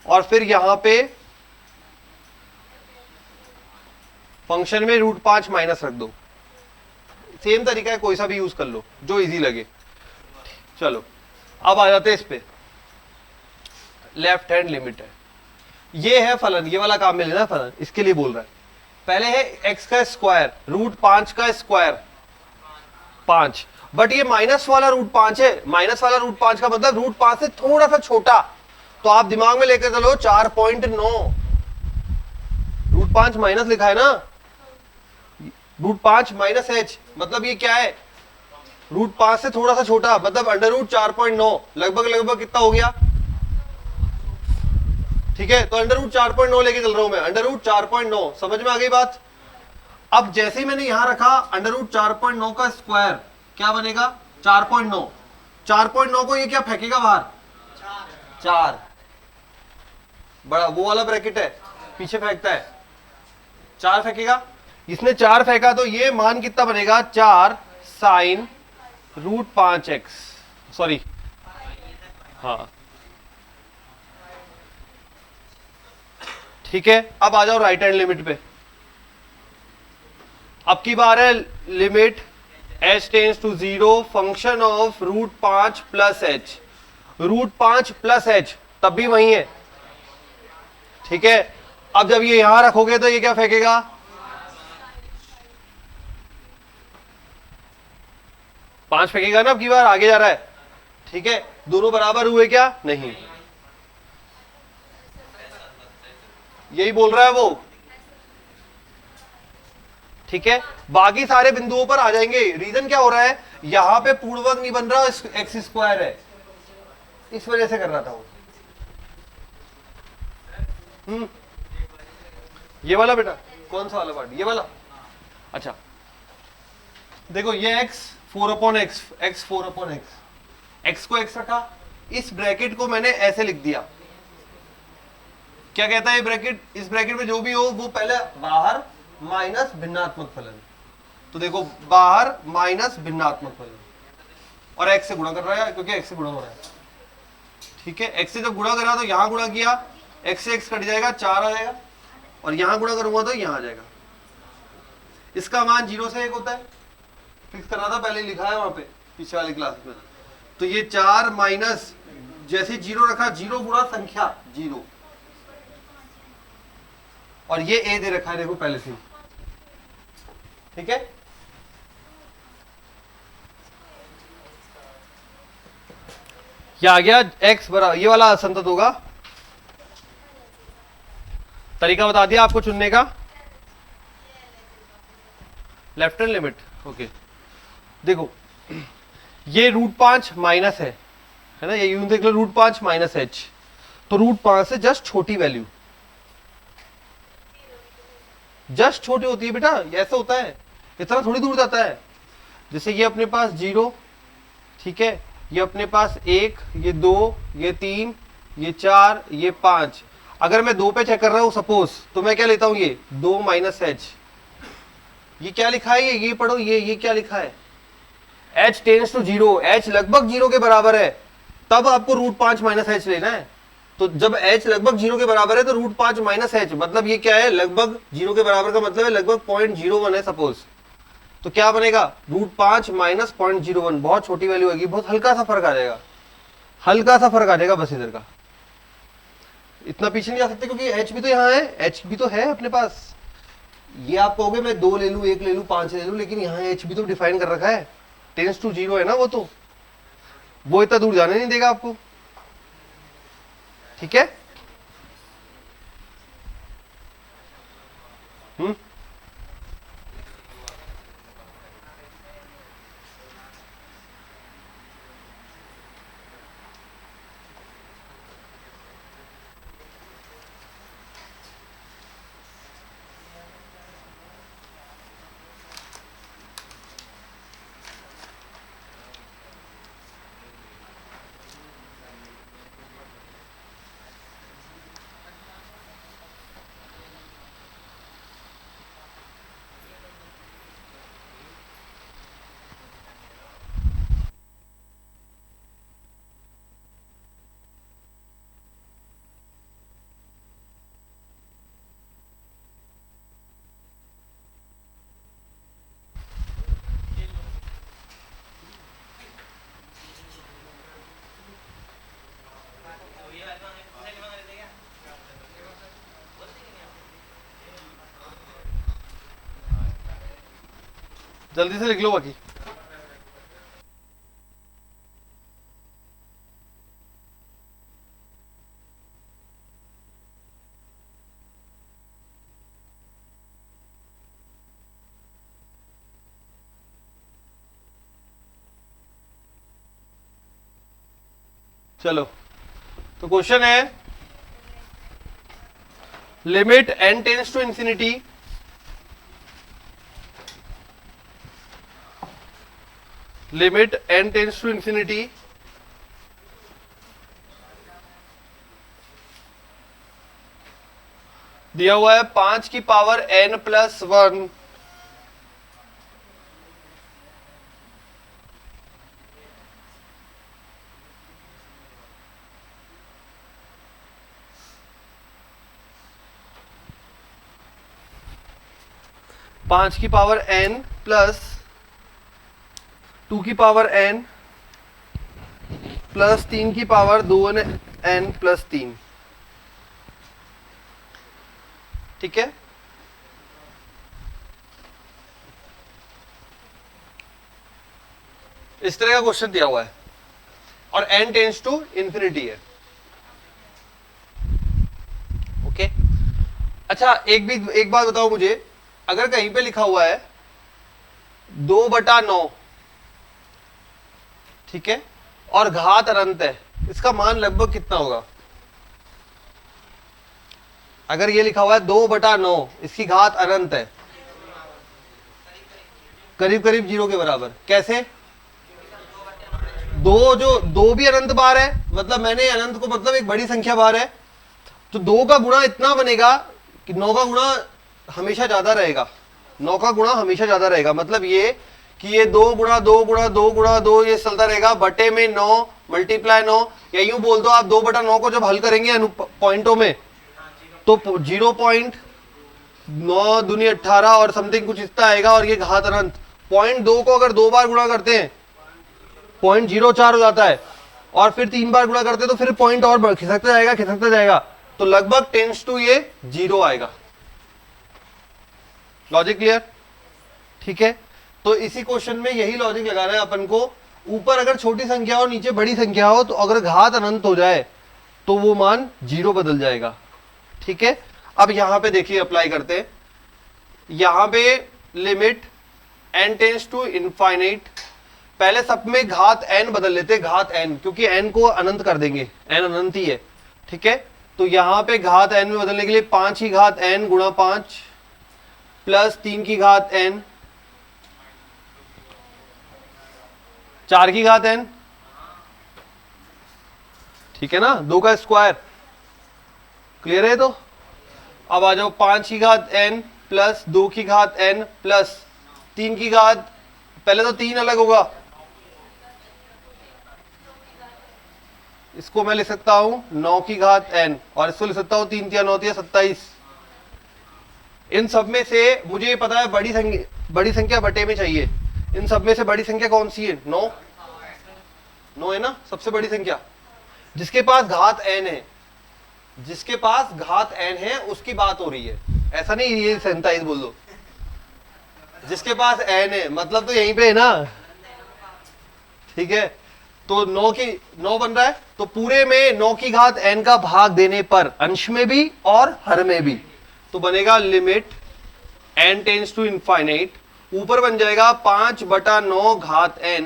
Speaker 1: और फिर यहां पे फंक्शन में √5 माइनस रख दो। सेम तरीका है, कोई सा भी यूज कर लो जो इजी लगे। चलो अब आ जाते हैं इस पे, लेफ्ट हैंड लिमिट है, ये है फलन, ये वाला काम में लेना फलन, इसके लिए बोल रहा है। पहले है x का स्क्वायर, √5 का स्क्वायर 5, बट ये माइनस वाला √5 है, माइनस वाला √5 का मतलब √5 से थोड़ा सा छोटा, तो आप दिमाग में लेकर चलो 4.9, √5 माइनस लिखा है ना, √5 माइनस h, मतलब ये क्या है, √5 से थोड़ा सा छोटा, मतलब √4.9, लगभग लगभग कितना हो गया, ठीक है। तो √4.9 लेके चल रहा हूं मैं, √4.9, समझ में आ गई बात। अब जैसे ही मैंने यहां रखा √4.9 का स्क्वायर, क्या बनेगा 4.9, 4.9 को ये क्या फेंकेगा बाहर, 4, बड़ा वो वाला ब्रैकेट है पीछे फेंकता है, 4 फेंकेगा, इसने 4 फेंका, तो ये मान कितना बनेगा, 4 साइन √5x, सॉरी हाँ ठीक है। अब आ जाओ राइट हैंड लिमिट पे, अब की बार है limit h tends to 0 function of √5 plus h, √5 plus h तब भी वही है, ठीक है। अब जब ये यहां रखोगे तो ये क्या फेंकेगा, 5 फेंकेगा ना, अब की बार आगे जा रहा है, ठीक है। दोनों बराबर हुए क्या, नहीं, यही बोल रहा है वो, ठीक है। बाकी सारे बिंदुओं पर आ जाएंगे। रीजन क्या हो रहा है, यहां पे पूर्णवर्ग नहीं बन रहा, एक्स स्क्वायर है, इस वजह से कर रहा था वो। ये वाला बेटा, कौन सा वाला पार्ट, ये वाला, अच्छा देखो ये x 4/x, x 4/x, x को x रखा, इस ब्रैकेट को मैंने ऐसे लिख दिया, क्या कहता है ये ब्रैकेट, इस ब्रैकेट में जो भी हो वो पहले बाहर माइनस भिन्नात्मक फलन, तो देखो बाहर माइनस भिन्नात्मक फलन, और x से गुणा कर रहा है क्योंकि x से गुणा हो रहा है, ठीक है। x से जब गुणा करा तो यहां गुणा किया, x से x कट जाएगा, 4 आ जाएगा, और यहां गुणा करूंगा तो यहां आ जाएगा, इसका मान 0 से 1 होता है, फिक्स करना था, पहले लिखा है वहां पे पिछले वाली क्लास में। तो ये 4 माइनस, जैसे 0 रखा, 0 गुणा संख्या 0, और ये a दे रखा है देखो पहले से, ठीक है। क्या आ गया, x बराबर, ये वाला असंतत होगा, तरीका बता दिया आपको चुनने का, लेफ्ट हैंड लिमिट, ओके। देखो ये √5 माइनस है ना, ये यूं देख लो, √5 माइनस h, तो √5 से जस्ट छोटी वैल्यू, जस्ट छोटी होती है बेटा, ऐसा होता है, इतना थोड़ी दूर जाता है। जैसे ये अपने पास 0, ठीक है, ये अपने पास 1, ये 2, ये 3, ये 4, ये 5, अगर मैं 2 पे चेक कर रहा हूं सपोज, तो मैं क्या लेता हूं, ये 2 माइनस h, ये क्या लिखा है, ये पढ़ो, ये क्या लिखा है, h टेंड्स टू 0, h लगभग 0 के बराबर है, तब आपको √5 माइनस h लेना है। तो जब h लगभग 0 के बराबर है तो √5 माइनस h, मतलब ये क्या है, लगभग 0 के बराबर का मतलब है लगभग 0.01 है सपोज, तो क्या बनेगा, √5 माइनस 0.01, बहुत छोटी वैल्यू होगी, बहुत हल्का सा फर्क आ जाएगा, हल्का सा फर्क आ जाएगा बस इधर का, इतना पीछे नहीं जा सकते क्योंकि h भी तो यहाँ है, h भी तो है अपने पास। ये आप कहोगे मैं 2 ले लूं, 1 ले लूं, 5 ले लूं, लेकिन यहाँ h भी तो डिफाइन कर रखा है, टेंड्स टू 0 है ना, वो इतना दूर जाने नहीं देगा आपको, ठीक है। जल्दी से लिख लो बाकी। चलो, तो क्वेश्चन है limit n tends to infinity limit n tends to infinity दिया हुआ है 5 की पावर n प्लस 1 5 की पावर n प्लस 2 की पावर n प्लस 3 की पावर 2n प्लस 3। ठीक है, इस तरह का क्वेश्चन दिया हुआ है और n टेंस टू इंफिनिटी है। ओके, अच्छा एक बात बताओ मुझे, अगर कहीं पे लिखा हुआ है 2/9, ठीक है, और घात अनंत है, इसका मान लगभग कितना होगा? अगर ये लिखा हुआ है 2/9, इसकी घात अनंत है, करीब करीब 0 के बराबर। कैसे? दो भी अनंत बार है, मतलब मैंने अनंत को मतलब एक बड़ी संख्या बार है, तो 2 का गुणा इतना बनेगा कि 9 का गुणा हमेशा ज्यादा रहेगा। 9 का गुणा हमेशा ज्यादा रहेगा, मतलब ये कि ये 2 गुणा 2 गुणा 2 गुणा 2 ये चलता रहेगा, बटे में 9 मल्टीप्लाई 9, या यूं बोल दो आप 2/9 को जब हल करेंगे पॉइंटों में तो 0.9 दूनी 18 और समथिंग कुछ इतना आएगा, और ये घात अनंत। 0.2 को अगर 2 बार गुणा करते हैं 0.04 हो जाता है, और फिर 3 बार गुणा करते हैं तो फिर पॉइंट और खिसकता जाएगा, तो लगभग टेंस टू ये 0 आएगा। Logic clear? ठीक है, तो इसी क्वेश्चन में यही लॉजिक लगाना है अपन को। ऊपर अगर छोटी संख्या और नीचे बड़ी संख्या हो, तो अगर घात अनंत हो जाए तो वो मान 0 बदल जाएगा। ठीक है, अब यहां पे देखिए अप्लाई करते हैं। यहां पे limit n tends to infinite, पहले सब में घात n बदल लेते, घात n, क्योंकि n को अनंत कर देंगे, n अनंत ही है। ठीक है, तो यहां पे घात n में बदलने के लिए 5 की घात n गुणा 5 प्लस 3 की घात n 4 की घात n, ठीक है ना, 2 का स्क्वायर। क्लियर है? तो अब आ जाओ 5 की घात n प्लस 2 की घात n प्लस 3 की घात, पहले तो 3 अलग होगा, इसको मैं लिख सकता हूं 9 की घात n, और इसको लिख सकता हूं 3 × 9 = 27। इन सब में से मुझे ये पता है बड़ी संख्या बटे में चाहिए। इन सब में से बड़ी संख्या कौन सी है? 9 है ना, सबसे बड़ी संख्या। जिसके पास घात n है, जिसके पास घात n है उसकी बात हो रही है, ऐसा नहीं ये 27 बोल दो। जिसके पास n है मतलब तो यहीं पे है ना। ठीक है, तो 9 बन रहा है, तो पूरे में 9 की घात n का भाग देने पर अंश में भी और हर में भी, तो बनेगा limit n tends to infinite, ऊपर बन जाएगा 5/9 घात n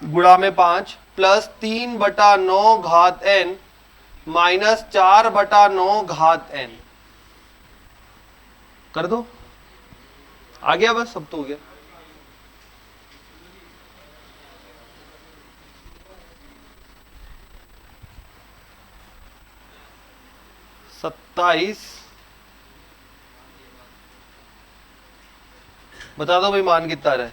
Speaker 1: गुणा में 5 प्लस 3/9 घात n माइनस 4/9 घात n। कर दो, आ गया, बस सब तो हो गया। सत्ताईस, बता दो भाई मान कितना रहा है?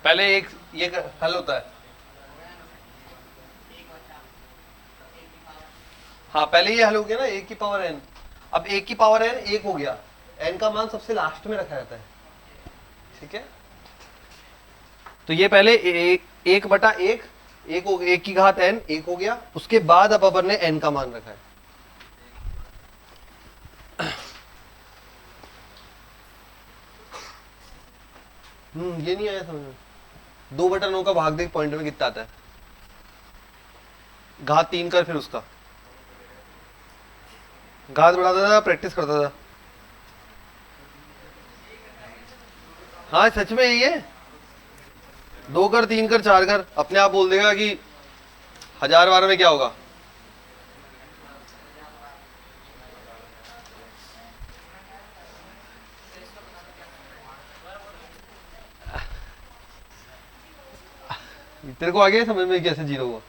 Speaker 1: पहले एक ये हल होता है, हाँ पहले ये हल हो गया ना, a की पावर n। अब a की पावर n 1 हो गया, n का मान सबसे लास्ट में रखा जाता है, ठीक है। तो ये पहले 1/1, 1 की घात n 1 हो गया, उसके बाद अब अपन ने n का मान रखा है। ये नहीं आया समझ में। 2/9 का भाग देख पॉइंट में कितना आता है, घात 3 कर, फिर उसका घात बढ़ाता था, प्रैक्टिस करता था। हाँ सच में यही है, 2 कर, 3 कर, 4 कर, अपने आप बोल देगा कि 1012 में क्या होगा। तेरे को आ गया समझ में कैसे जीरो हुआ।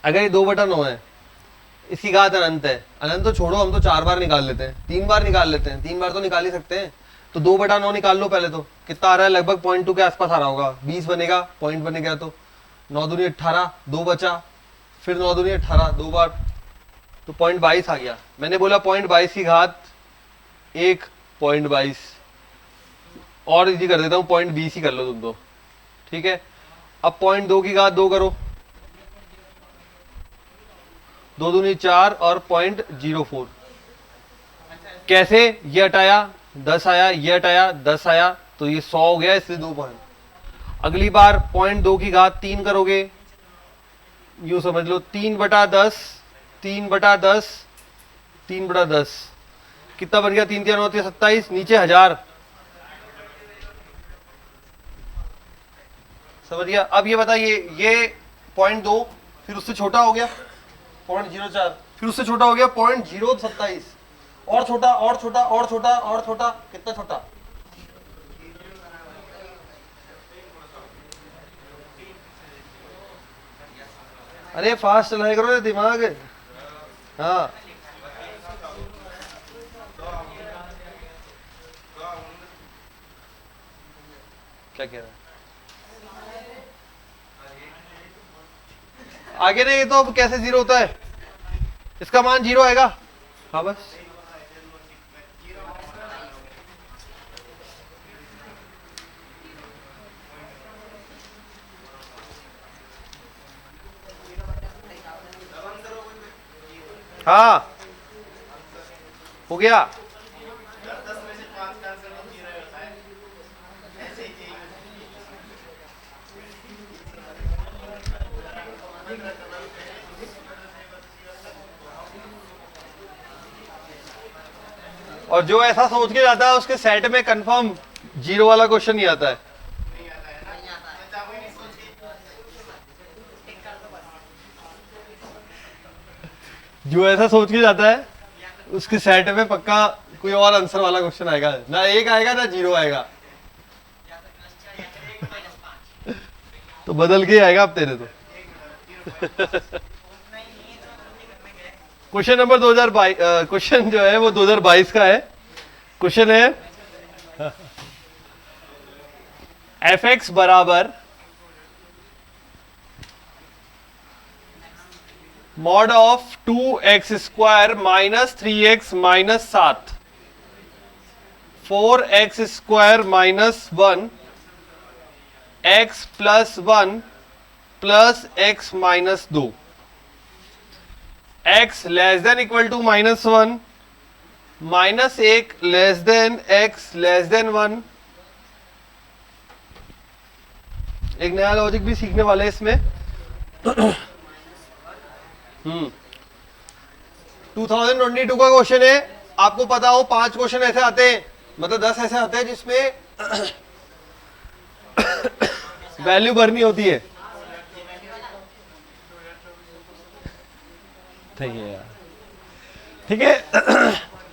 Speaker 1: अगर ये 2/9 है, इसकी घात अनंत है, अनंत तो छोड़ो, हम तो 4 बार निकाल लेते हैं, 3 बार निकाल लेते हैं, 3 बार तो निकाल ही सकते हैं। तो 2/9 निकाल लो पहले, तो कितना आ रहा है, लगभग 0.2 के आसपास आ रहा होगा, 20 बनेगा, पॉइंट बनेगा, तो 9 दूनी 18, 2 बचा, फिर 9 दूनी 18, 2 बार, तो 0.22 आ गया। मैंने बोला 0.22 की घात 1, 0.22, और इजी कर देता हूँ, 0.20 ही कर लो तुम तो, ठीक है। अब 0.2 की घात 2 करो, 2 दूनी 4 और 0.04, कैसे, ये हटाया 10 आया, ये हटाया 10 आया, तो ये 100 हो गया, इसलिए 2 पॉइंट। अगली बार 0.2 की घात 3 करोगे, यूं समझ लो 3/10, 3/10, 3/10, कितना बन गया, 3 3 9 27, नीचे 1000, समझ गया। अब ये बताइए, ये 0.2 फिर उससे छोटा हो गया 0.04, फिर उससे छोटा हो गया 0.027, और छोटा और छोटा और छोटा और छोटा, कितना छोटा, अरे फास्ट चलाया करो दिमाग। हाँ क्या कह रहा है, आगे नहीं, तो अब कैसे 0 होता है, इसका मान 0 आएगा। हाँ बस हाँ हो गया। और जो ऐसा सोच के जाता है उसके सेट में कंफर्म 0 वाला क्वेश्चन नहीं आता है। जो ऐसा सोच के जाता है उसके सेट में पक्का कोई और आंसर वाला क्वेश्चन आएगा, ना 1 आएगा ना 0 आएगा। तो बदल के आएगा अब तेरे तो। क्वेश्चन नंबर 2022, क्वेश्चन जो है वो 2022 का है। क्वेश्चन है f(x) बराबर mod of 2x² minus 3x minus 7, 4x² minus 1, x plus 1 plus x minus 2, x less than equal to -1, minus 1 less than x less than 1। एक नया लॉजिक भी सीखने वाले इसमें। 2022 का क्वेश्चन है, आपको पता हो 5 क्वेश्चन ऐसे आते हैं, मतलब 10 ऐसे आते हैं जिसमें वैल्यू भरनी होती है। ठीक है।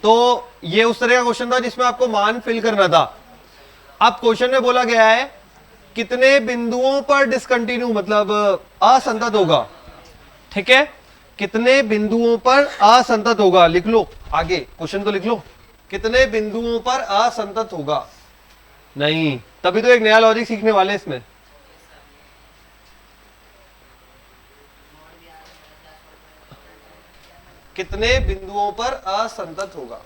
Speaker 1: तो ये उस तरह का क्वेश्चन था जिसमें आपको मान फिल करना था। अब क्वेश्चन में बोला गया है कितने बिंदुओं पर डिसकंटिन्यू मतलब असंतत होगा, ठीक है, कितने बिंदुओं पर असंतत होगा, लिख लो आगे, क्वेश्चन तो लिख लो, कितने बिंदुओं पर असंतत होगा। नहीं, तभी तो एक नया लॉजिक सीखने वाले इसमें। कितने बिंदुओं पर असंतत होगा?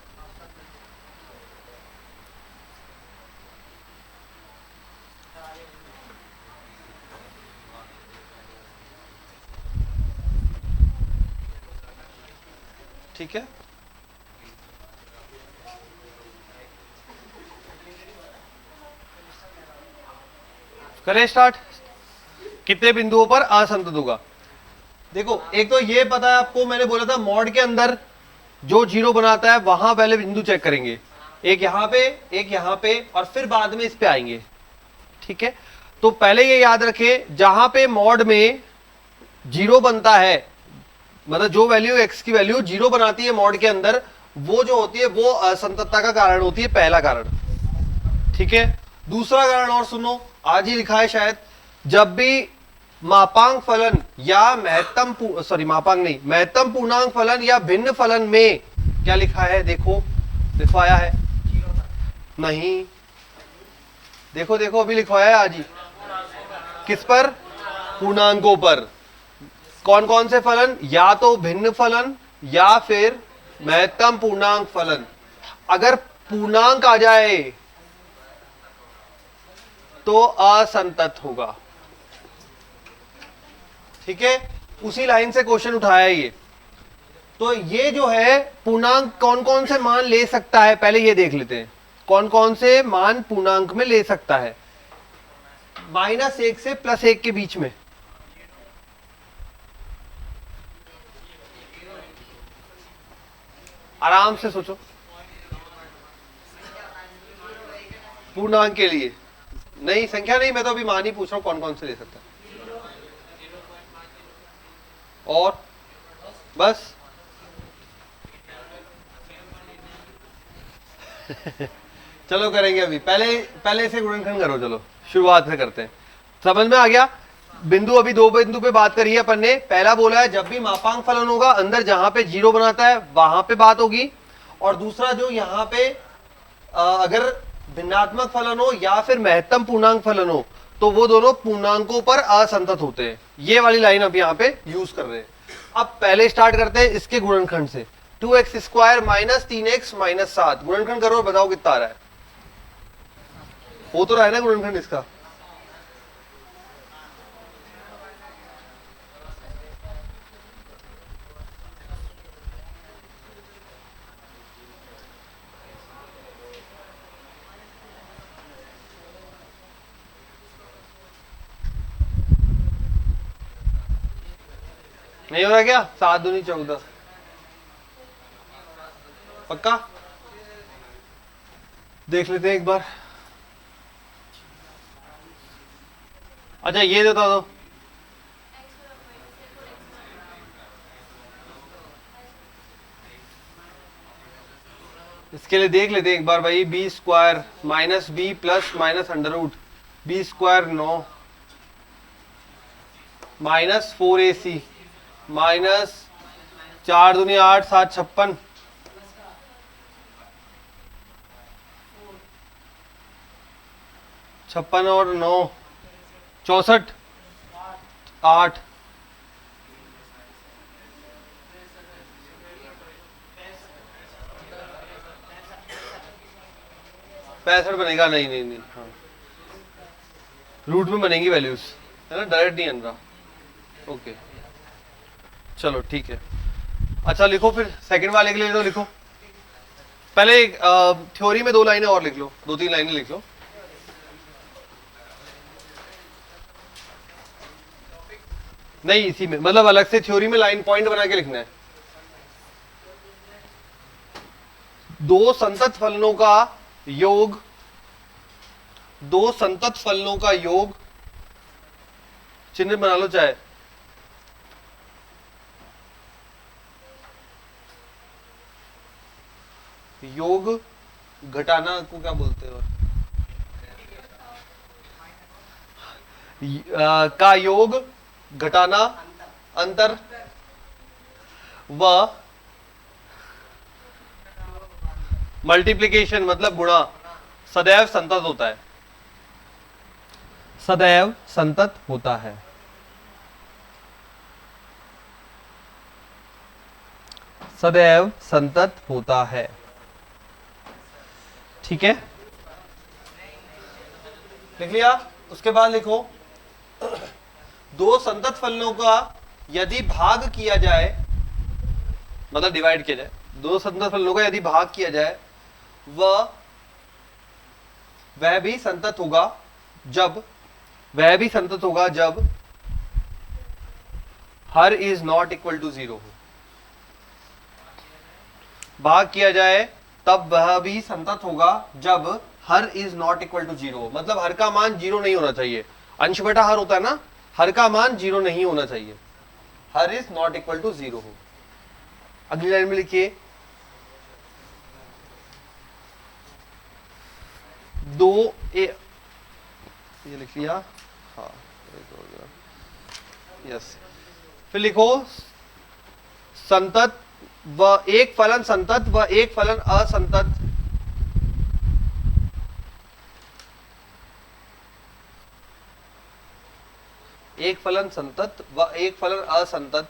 Speaker 1: ठीक है, करें स्टार्ट। कितने बिंदुओं पर असंतत होगा? देखो, एक तो ये पता है आपको, मैंने बोला था मॉड के अंदर जो जीरो बनाता है वहां पहले बिंदु चेक करेंगे, एक यहां पे, एक यहां पे, और फिर बाद में इस पे आएंगे। ठीक है, तो पहले ये याद रखें, जहां पे मॉड में जीरो बनता है, मतलब जो वैल्यू एक्स की वैल्यू जीरो बनाती है मॉड के अंदर, वो जो होती है वो असंततता का कारण होती है, पहला कारण। ठीक है, दूसरा कारण और सुनो, आज ही लिखा है शायद, जब भी मापांक फलन या महत्तम, सॉरी मापांक नहीं, महत्तम पूर्णांक फलन या भिन्न फलन में क्या लिखा है, देखो लिखवाया है नहीं, देखो देखो अभी लिखवाया है आज ही। किस पर? पूर्णांकों पर। कौन कौन से फलन? या तो भिन्न फलन या फिर महत्तम पूर्णांक फलन। अगर पूर्णांक आ जाए तो असंतत होगा। ठीक है, उसी लाइन से क्वेश्चन उठाया ये। तो ये जो है पूर्णांक कौन कौन से मान ले सकता है, पहले ये देख लेते हैं कौन कौन से मान पूर्णांक में ले सकता है। -1 से +1 के बीच में, आराम से सोचो, पूर्णांक के लिए नहीं, संख्या नहीं, मैं तो अभी मान ही पूछ रहा हूं कौन कौन से ले सकता है। और बस चलो करेंगे अभी, पहले से गुणनखंड करो, चलो शुरुआत से करते हैं। समझ में आ गया? बिंदु, अभी दो बिंदु पे बात करी है अपन ने। पहला बोला है जब भी मापांक फलन होगा अंदर जहां पे जीरो बनाता है वहां पे बात होगी, और दूसरा जो यहाँ पे अगर भिन्नात्मक फलन हो या फिर महत्तम पूर्णांक फलन हो तो वो दोनों पूर्णांकों पर असंतत होते हैं। ये वाली लाइन अब यहाँ पे यूज कर रहे हैं। अब पहले स्टार्ट करते हैं इसके गुणनखंड से। 2x² - 3x - 7 गुणनखंड करो और बताओ कितना आ रहा है। हो तो रहा है ना गुणनखंड इसका? नहीं हो रहा क्या? 7 दूनी 14 पक्का? देख लेते हैं एक बार। अच्छा ये बता दो, इसके लिए देख लेते हैं एक बार भाई। b² - b plus minus under b² 9 -4ac -4 दूनी 8 7 56 56 और 9 64 8 65 बनेगा। नहीं नहीं नहीं, हाँ रूट में बनेंगी वैल्यूज, है ना, डायरेक्ट नहीं बन रहा। ओके चलो ठीक है। अच्छा लिखो फिर सेकंड वाले के लिए, तो लिखो पहले थ्योरी में 2 लाइनें और लिख लो, 2-3 लाइनें लिख लो। नहीं इसी में, मतलब अलग से थ्योरी में लाइन पॉइंट बना के लिखना है। दो संतत फलनों का योग, दो संतत फलनों का योग, चिन्ह बना लो चाहे, योग घटाना को क्या बोलते हैं, का योग घटाना अंतर व मल्टीप्लिकेशन मतलब गुणा सदैव संतत होता है, सदैव संतत होता है। सदैव संतत होता है। ठीक है, लिख लिया। उसके बाद लिखो, दो संतत फलनों का यदि भाग किया जाए, मतलब डिवाइड किया जाए, दो संतत फलनों का यदि भाग किया जाए, वह भी संतत होगा जब हर इज नॉट इक्वल टू 0 हो। भाग किया जाए तब वह भी संतत होगा जब हर इज नॉट इक्वल टू 0 हो, मतलब हर का मान 0 नहीं होना चाहिए। अंश बटा हर होता है ना, हर का मान 0 नहीं होना चाहिए, हर इज नॉट इक्वल टू 0 हो। अगली लाइन में लिखिए, ये लिख लिया, हाँ यस। फिर लिखो, संतत व एक फलन संतत व एक फलन असंतत, एक फलन संतत व एक फलन असंतत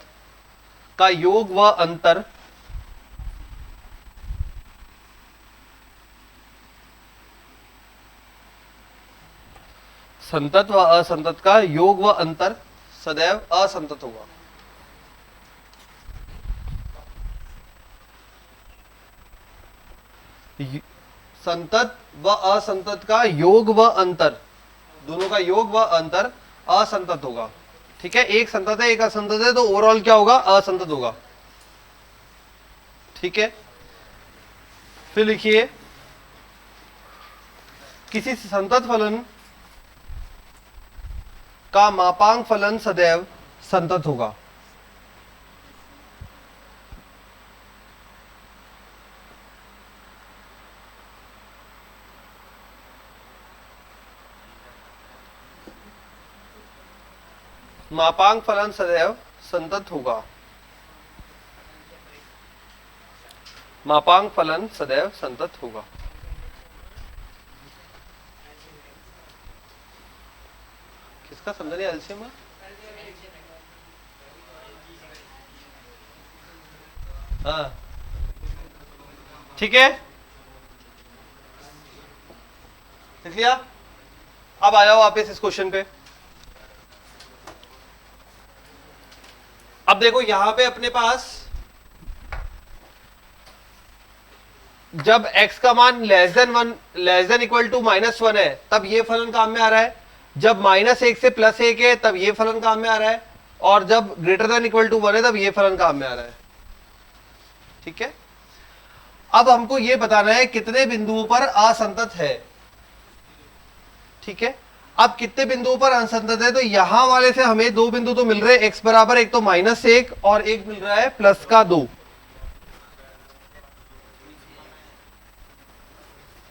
Speaker 1: का योग व अंतर संतत व असंतत का योग व अंतर सदैव असंतत होगा। संतत व असंतत का योग व अंतर, दोनों का योग व अंतर असंतत होगा। ठीक है, एक संतत है एक असंतत है, तो ओवरऑल क्या होगा, असंतत होगा। ठीक है, फिर लिखिए, किसी संतत फलन का मापांक फलन सदैव संतत होगा। मापांक फलन सदैव संतत होगा। मापांक फलन सदैव संतत होगा। किसका समझा नहीं, एलसीएम में? हाँ ठीक है, लिख लिया। अब आ जाओ वापस इस क्वेश्चन पे। अब देखो यहां पे अपने पास जब x का मान लेस देन इक्वल टू -1 है तब ये फलन काम में आ रहा है, जब -1 से +1 है तब ये फलन काम में आ रहा है, और जब ग्रेटर देन इक्वल टू 1 है तब ये फलन काम में आ रहा है। ठीक है, अब हमको ये बताना है कितने बिंदुओं पर असंतत है। ठीक है, अब कितने बिंदुओं पर असंतत है, तो यहां वाले से हमें दो बिंदु तो मिल रहे हैं, x बराबर एक तो -1 और एक मिल रहा है +2।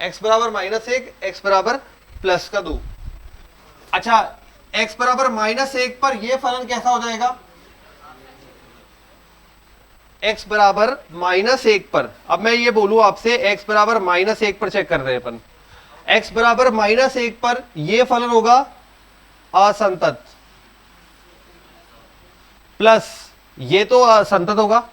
Speaker 1: x बराबर -1, x बराबर +2। अच्छा, x बराबर -1 पर यह फलन कैसा हो जाएगा, x बराबर -1 पर, अब मैं ये बोलूं आपसे x बराबर -1 पर चेक कर रहे हैं अपन, x बराबर -1 पर यह फलन होगा असंतत, प्लस ये तो संतत होगा,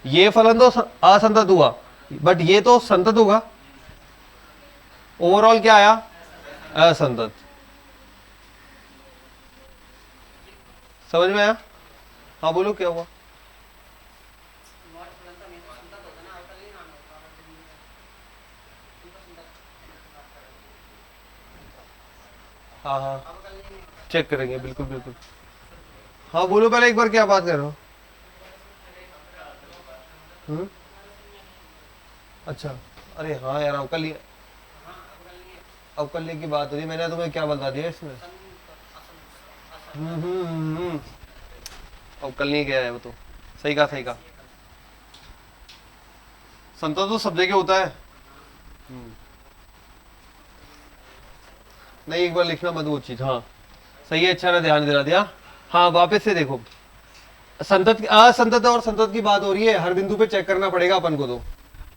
Speaker 1: ये फलन तो असंतत हुआ बट ये तो संतत होगा। ओवरऑल क्या आया, असंतत। समझ में आया? हाँ बोलो क्या हुआ। हाँ हाँ चेक करेंगे, बिल्कुल बिल्कुल। हाँ बोलो पहले एक बार, क्या बात कर रहे हो? अच्छा, अरे हाँ यार, अवकल्य की बात हो रही, मैंने तुम्हें क्या बता दिया इसमें? अवकल्य क्या है वो तो, सही कहा। संतत तो सब जगह होता है। नहीं, एक बार लिखना मत वो चीज। हाँ सही है, अच्छा ना ध्यान दिला दिया। हाँ वापस से देखो, संतत असंतत और संतत की बात हो रही है, हर बिंदु पे चेक करना पड़ेगा अपन को तो।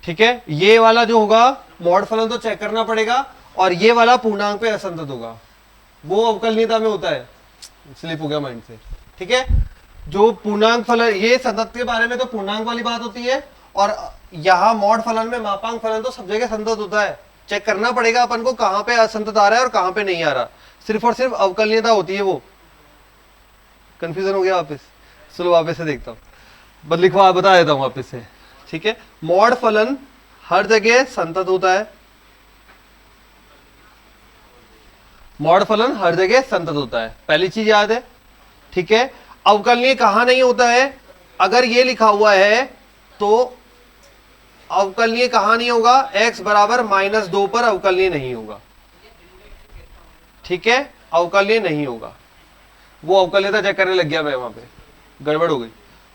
Speaker 1: ठीक है, ये वाला जो होगा मॉड फलन तो चेक करना पड़ेगा, और ये वाला पूर्णांक पे असंतत होगा, वो अवकलनीयता में होता है, स्लिप हो गया माइंड से। ठीक है, जो पूर्णांक फलन, ये संतत के बारे में तो पूर्णांक वाली बात होती है, और यहाँ मॉड फलन में मापांक फलन तो सब जगह संतत होता है। चेक करना पड़ेगा अपन को कहां पे असंतत आ रहा है और कहां पे नहीं आ रहा, सिर्फ और सिर्फ अवकलनीयता होती है वो। कंफ्यूजन हो गया वापस? चलो वापस से देखता हूं, लिखवा बता देता हूं वापस से। ठीक है, मॉड फलन हर जगह संतत होता है, मॉड फलन हर जगह संतत होता है, पहली चीज याद है। ठीक है, अवकलनीय कहां नहीं होता है? अगर ये लिखा हुआ है तो अवकलनीय कहां नहीं होगा? x बराबर -2 पर अवकलनीय नहीं होगा। ठीक है, अवकलनीय नहीं होगा, वो अवकलनीयता चेक करने लग गया मैं, वहां पे गड़बड़ हो गई।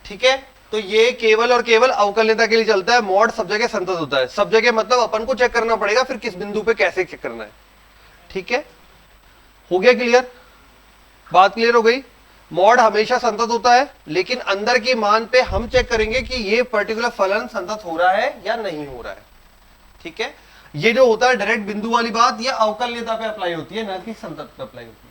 Speaker 1: ठीक है, तो ये केवल और केवल अवकलनीयता के लिए चलता है, मॉड सब जगह संतत होता है। सब जगह मतलब अपन को चेक करना पड़ेगा फिर किस बिंदु पे कैसे चेक करना है। ठीक है, हो गया क्लियर? बात क्लियर हो गई? मॉड हमेशा संतत होता है, लेकिन अंदर के मान पे हम चेक करेंगे कि ये पर्टिकुलर फलन संतत हो रहा है या नहीं हो रहा है। ठीक है, ये जो होता है डायरेक्ट बिंदु वाली बात, ये अवकलनीयता पे अप्लाई होती है, ना कि संतत पे अप्लाई होती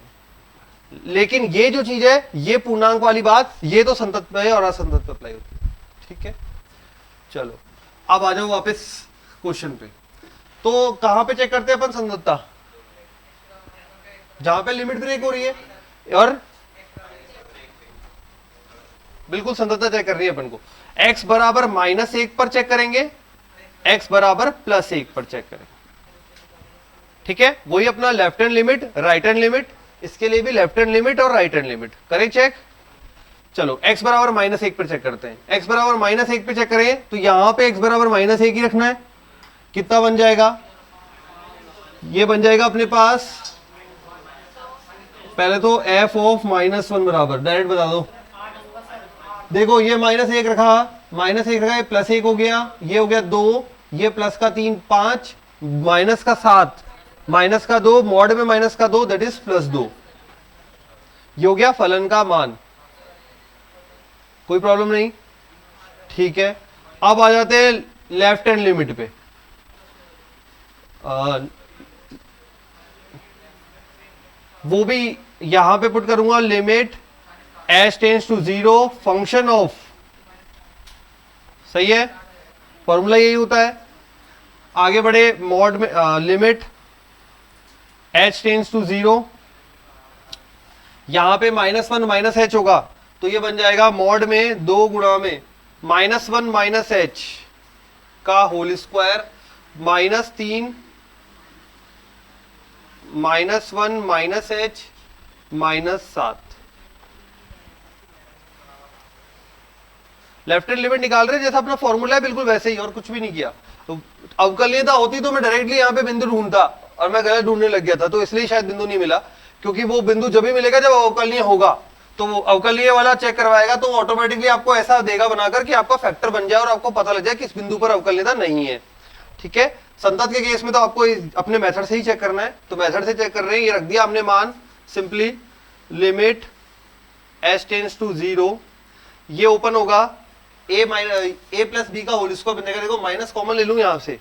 Speaker 1: है। लेकिन ये जो चीज है, ये पूर्णांक वाली बात, ये तो संतत पे और असंतत पे अप्लाई होती है। ठीक है, चलो अब आ जाओ वापस क्वेश्चन पे। तो कहां पे चेक करते हैं अपन संततता? जहां पे लिमिट ब्रेक हो रही है, और बिल्कुल संततता चेक करनी है अपन को। x बराबर -1 पर चेक करेंगे, x बराबर +1 पर चेक करेंगे। ठीक है, वही अपना left hand limit, right hand limit, इसके लिए भी लेफ्ट हैंड लिमिट और राइट हैंड लिमिट करें चेक। चलो x बराबर -1 पर चेक करते हैं। x बराबर -1 पे चेक करें तो यहां पे x बराबर -1 ही रखना है। कितना बन जाएगा? ये बन जाएगा अपने पास, पहले तो f ऑफ -1 बराबर, डायरेक्ट बता दो। देखो ये -1 रखा, -1 रखा, ये +1 हो गया, ये हो गया 2, ये प्लस का 3 5, माइनस का 7, माइनस का 2, मॉड में माइनस का 2 दैट इज +2। ये हो गया फलन का मान, कोई प्रॉब्लम नहीं। ठीक है, अब आ जाते हैं लेफ्ट हैंड लिमिट पे। वो भी यहां पे पुट करूंगा, limit h tends to 0 function of, सही है, फॉर्मूला यही होता है। आगे बढ़े मॉड में, लिमिट h टेंड्स टू 0, यहां पे -1 -h होगा, तो ये बन जाएगा मॉड में 2 गुणा में -1 -h का whole square, -3 -1 -h -7। Left hand limit निकाल रहे हैं जैसा अपना फॉर्मूला है, बिल्कुल वैसे ही, और कुछ भी नहीं किया। तो अवकलनीयता होती तो मैं डायरेक्टली यहाँ पे बिंदु ढूंढता, और मैं गलत ढूंढने लग गया था, तो इसलिए शायद बिंदु नहीं मिला। क्योंकि वो बिंदु जब भी मिलेगा जब अवकलनीय होगा, तो वो अवकलनीय वाला चेक करवाएगा, तो ऑटोमेटिकली आपको ऐसा देगा बनाकर कि आपका फैक्टर बन जाए और आपको पता लग जाए किस बिंदु पर अवकलनीयता नहीं है। ठीक है, संतत के केस में तो आपको अपने मेथड से ही चेक करना है, तो मेथड से चेक कर रहे हैं, ये रख दिया हमने मान, simply limit h tends to 0, ये ओपन होगा, a प्लस बी का होल स्क्वायर बनेगा। देखो माइनस कॉमन ले लूं यहां से।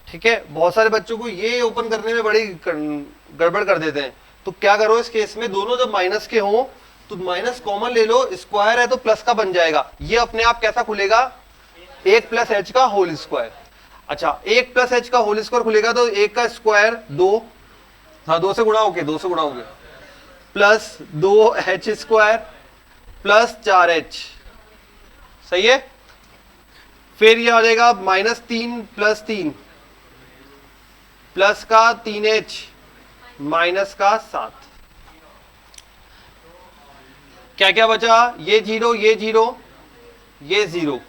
Speaker 1: ठीक है, बहुत सारे बच्चों को ये ओपन करने में बड़ी गड़बड़ कर देते हैं, तो क्या करो इस केस में, दोनों जब माइनस के हो तो माइनस कॉमन ले लो, स्क्वायर है तो प्लस का बन जाएगा, ये अपने आप कैसा खुलेगा, 1 + h का होल स्क्वायर। अच्छा, 1 + h का होल स्क्वायर खुलेगा तो 1 का स्क्वायर 2, हाँ 2 से गुणा होके, 2 से गुणा होके, plus 2h square plus 4h, सही है। फिर ये आ जाएगा -3 + 3 प्लस का 3h माइनस का 7। क्या क्या बचा, ये 0, ये 0, ये 0,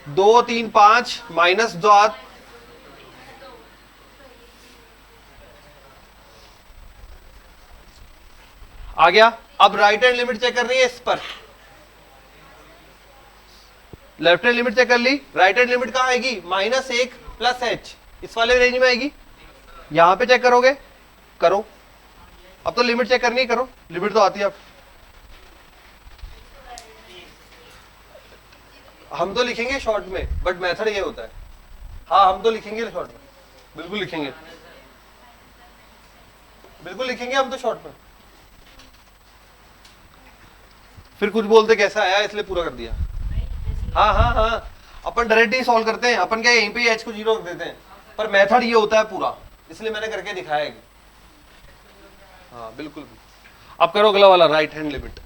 Speaker 1: 2 3 5 -2 आ गया। अब राइट हैंड लिमिट चेक करनी है इस पर, लेफ्ट हैंड लिमिट चेक कर ली, राइट हैंड लिमिट कहां आएगी, -1 + h, इस वाले रेंज में आएगी। यहां पे चेक करोगे, करो, अब तो लिमिट चेक करनी है, करो, लिमिट तो आती है। अब हम तो लिखेंगे शॉर्ट में, बट मेथड ये होता है। हाँ हम तो लिखेंगे शॉर्ट में, बिल्कुल लिखेंगे, बिल्कुल लिखेंगे हम तो शॉर्ट में। फिर कुछ बोलते कैसा आया इसलिए पूरा कर दिया। हाँ हाँ हाँ, अपन डायरेक्ट ही सॉल्व करते हैं, अपन क्या यहीं पे एच को 0 रख देते हैं, पर मेथड ये होता है पूरा, इसलिए मैंने करके दिखाया है। हाँ बिल्कुल। अब करो अगला वाला, right hand limit.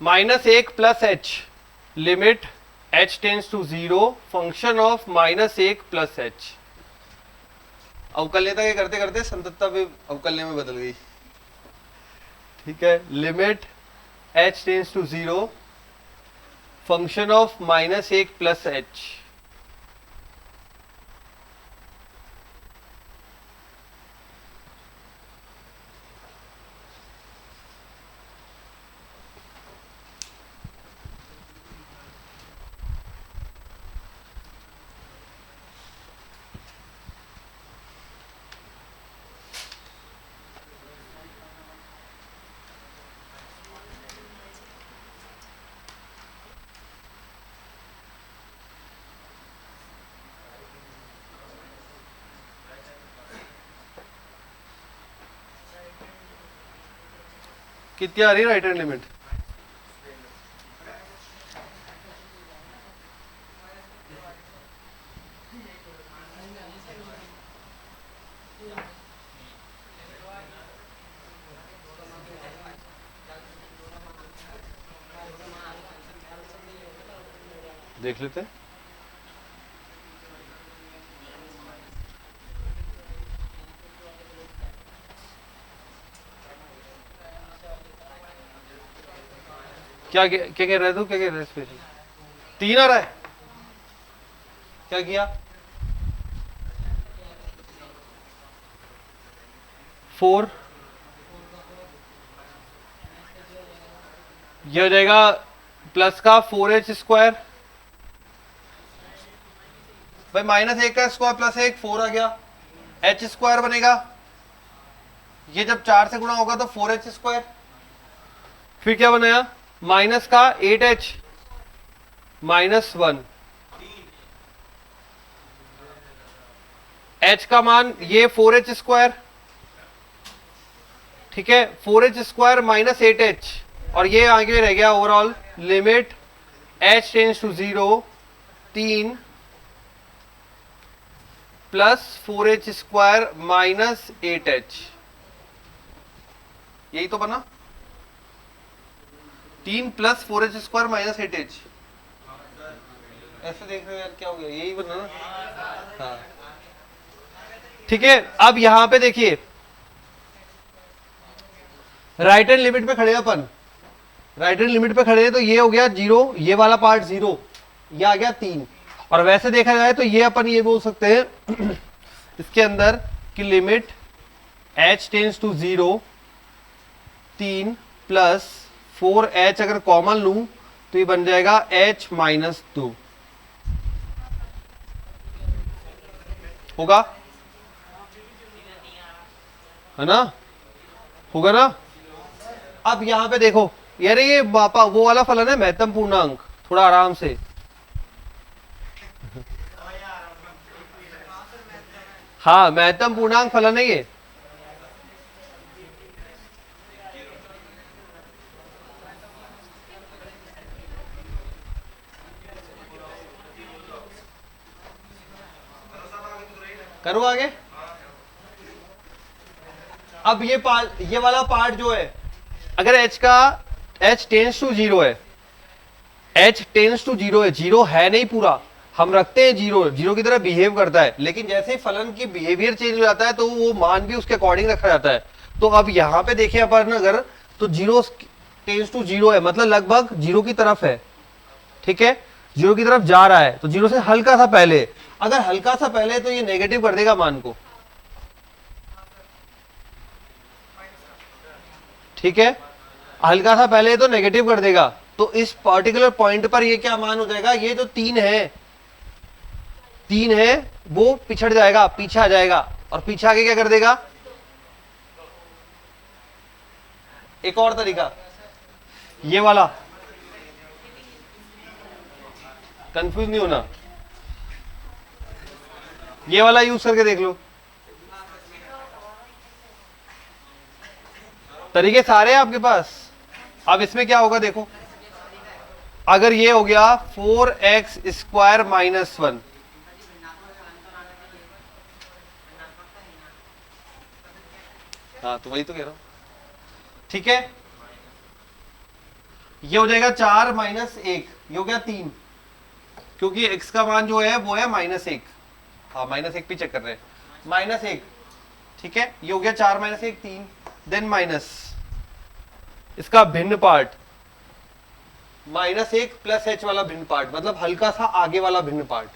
Speaker 1: -1 plus H, limit h tends to 0, function of -1 plus H. अवकल्यता के करते करते संततता भी अवकल्य में बदल गई। ठीक है, limit h tends to 0, function of -1 plus h. कितनी आ रही है राइट हैंड लिमिट? देख लेते हैं। क्या क्या कह रहे तू, क्या कह रहे स्पेशल? 3 आ रहा है, क्या किया? 4, ये हो जाएगा प्लस का 4h²। भाई -1 का स्क्वायर प्लस 1, 4 आ गया, h² बनेगा। ये जब 4 से गुणा होगा तो 4h²। फिर क्या बनाया? माइनस का 8h -1, h का मान ये 4h²। ठीक है, 4h² माइनस 8h, और ये आगे रह गया overall limit h tends to 0, 3 plus 4h² minus 8h। यही तो बना, 3 प्लस 4h² माइनस 8h। ऐसे देख रहे हो यार, क्या हो गया? यही बना ना। हाँ ठीक है, अब यहां पे देखिए राइट हैंड लिमिट पे खड़े अपन, राइट हैंड लिमिट पे खड़े हैं तो ये हो गया 0, ये वाला पार्ट 0, ये आ गया 3। और वैसे देखा जाए तो ये अपन ये बोल सकते हैं इसके अंदर कि limit h tends to 0, 3 plus 4h, अगर कॉमन लूं तो ये बन जाएगा h -2। होगा, है ना? होगा ना? अब यहां पे देखो यार, ये बापा वो वाला फलन है महत्तम पूर्णांक, थोड़ा आराम से। हाँ महत्तम पूर्णांक फलन है ये। करो आगे। अब ये वाला पार्ट जो है, अगर h का h टेंस टू 0 है, h टेंस टू 0 है, 0 है नहीं पूरा, हम रखते हैं 0, 0 की तरह बिहेव करता है, लेकिन जैसे ही फलन की बिहेवियर चेंज हो जाता है तो वो मान भी उसके अकॉर्डिंग रखा जाता है। तो अब यहां पे देखें अपन अगर, तो 0 टेंस टू 0 है, मतलब लगभग 0 की तरफ है। ठीक है, 0 की तरफ जा रहा है, तो 0 से हल्का सा पहले, अगर हल्का सा पहले तो ये नेगेटिव कर देगा मान को। ठीक है, हल्का सा पहले तो नेगेटिव कर देगा, तो इस पर्टिकुलर पॉइंट पर ये क्या मान हो जाएगा? ये जो 3 है वो पिछड़ जाएगा, पीछे आ जाएगा, और पीछे आके क्या कर देगा? एक और तरीका, ये वाला, कंफ्यूज नहीं होना, ये वाला यूज करके देख लो। तरीके सारे हैं आपके पास। अब इसमें क्या होगा देखो, अगर ये हो गया 4x² माइनस 1, हाँ तो वही तो कह रहा हूं, ठीक है। ये हो जाएगा 4 माइनस 1, ये हो गया 3, क्योंकि x का मान जो है वो है -1, हाँ -1 पे चेक कर रहे हैं, -1, ठीक है। ये हो गया 4 माइनस 1 3, देन माइनस इसका भिन्न पार्ट -1 प्लस h वाला भिन्न पार्ट, मतलब हल्का सा आगे वाला भिन्न पार्ट,